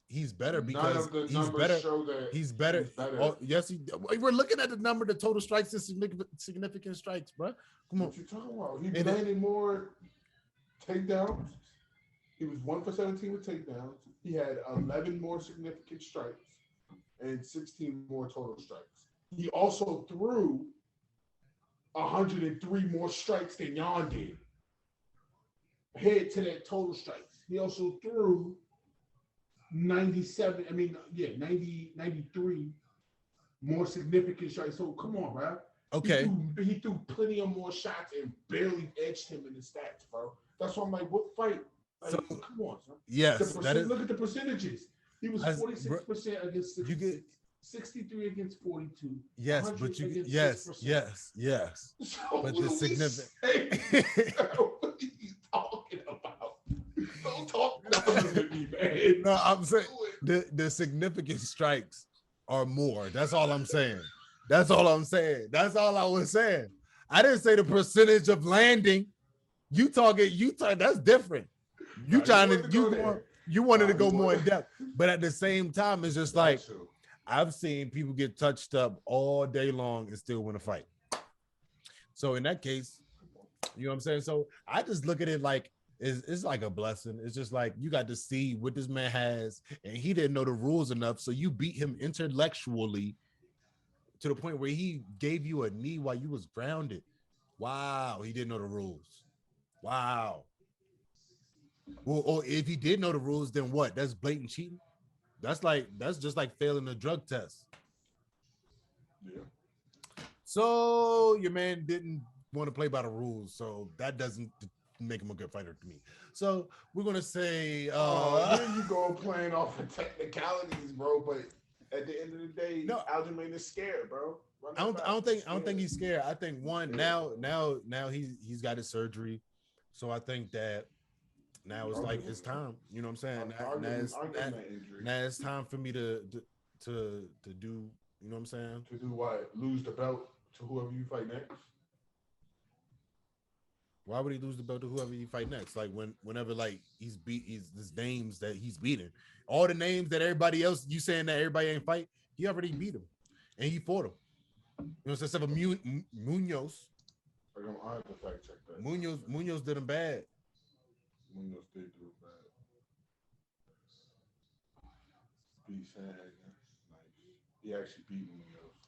he's better because he's better. He's better. Oh, yes, we're looking at the number, the total strikes and significant strikes, bro. Come on. What you talking about? He landed more takedowns. He was 1 for 17 with takedowns. He had 11 more significant strikes and 16 more total strikes. He also threw 103 more strikes than Jan did. Head to that total strikes. He also threw 93 more significant strikes. So come on, bro. Okay. He threw plenty of more shots and barely edged him in the stats, bro. That's why I'm like, what fight? Like, so, come on, son. Yes. Look at the percentages. He was 46% against 63 against 42. Yes, but you get yes. So but the significant. What are you talking about? Don't talk to me, man. No, I'm saying the significant strikes are more. That's all I'm saying. That's all I was saying. I didn't say the percentage of landing. You talk. That's different. You wanted to go more in depth, but at the same time, it's just like I've seen people get touched up all day long and still win a fight. So in that case, you know what I'm saying? So I just look at it like it's like a blessing. It's just like you got to see what this man has, and he didn't know the rules enough, so you beat him intellectually to the point where he gave you a knee while you was grounded. Wow, he didn't know the rules. Wow. Well, or if he did know the rules, then what? That's blatant cheating. That's just like failing a drug test. Yeah. So your man didn't want to play by the rules, so that doesn't make him a good fighter to me. So we're gonna say, here you go playing off of technicalities, bro. But at the end of the day, no, Aljamain is scared, bro. I don't think he's scared. I think now he's got his surgery, so I think that now it's like it's time. You know what I'm saying? Now it's time for me to do. You know what I'm saying? To do what? Lose the belt to whoever you fight next. Why would he lose the belt to whoever he fight next? Like whenever like he's names that he's beating, all the names that everybody else you saying that everybody ain't fight, he already beat him, and he fought him. You know, instead of Munoz. I have to fact check that. Munoz did him bad. Munoz did do it bad. Beat Sandhagen. Nice. He actually beat Munoz.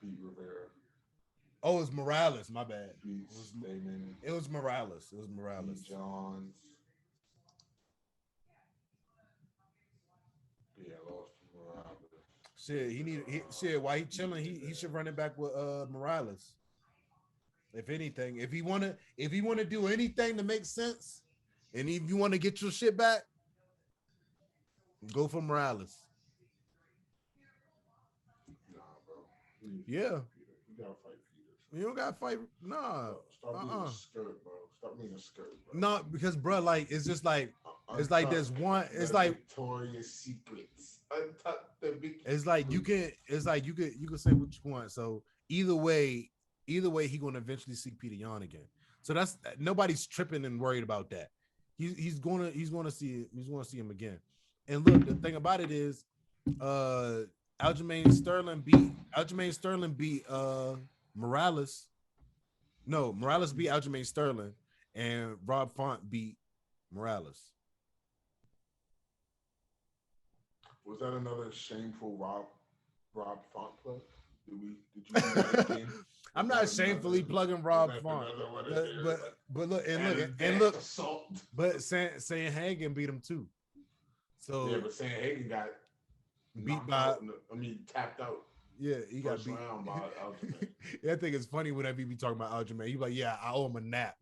Beat Rivera. Oh, it was Morales. My bad. It was Morales. It was Morales. Johns. Yeah, lost to Morales. Shit, while he chilling, he should run it back with Morales. If anything, if he wanna do anything to make sense, and if you want to get your shit back, go for Morales. Nah, bro. Yeah. You gotta fight. You don't gotta fight. Nah. Stop being a skirt, bro. Stop being a skirt, bro. No, because bro, like it's just like it's like there's one. It's like Victoria's Secrets. Untuck the big. It's like you can say what you want. So either way, he gonna eventually see Peter Yan again. So that's nobody's tripping and worried about that. He's gonna see him again. And look, the thing about it is, Aljamain Sterling beat Morales. No, Morales beat Aljamain Sterling, and Rob Font beat Morales. Was that another shameful Rob Font plug? Did you do that again? I'm not shamefully plugging Rob Font, but look, but Sandhagen beat him too. So yeah, but Sandhagen got beat by. Tapped out. Yeah, he got beat. By Aljamain. I think it's funny whenever you be talking about Aljamain. He be like, yeah, I owe him a nap.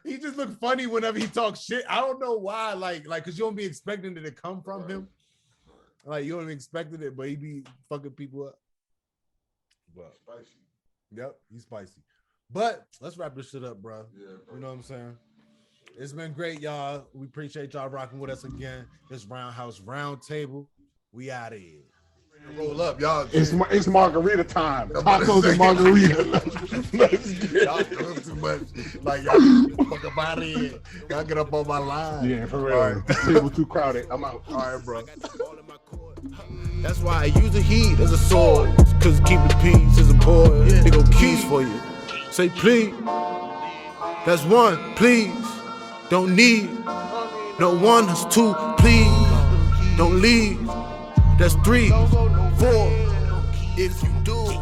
He just look funny whenever he talks shit. I don't know why, like, cause you don't be expecting it to come from him. Like you don't be expecting it, but he be fucking people up. But spicy. Yep, he's spicy. But let's wrap this shit up, bro. Yeah, bro. You know what I'm saying? It's been great, y'all. We appreciate y'all rocking with us again. This RoundHouse RoundTable. We out of here. Roll up, y'all. It's margarita time. Tacos and margarita. Let's get y'all doing too much. Like y'all fuck up out of here. Y'all get up on my line. Yeah, for real. All right. Table too crowded. I'm out. All right, bro. That's why I use the heat as a sword. Cause keep the peace as a boy. They go keys for you. Say please. That's one, please. Don't need no one. That's two, please. Don't leave. That's 3, 4. If you do.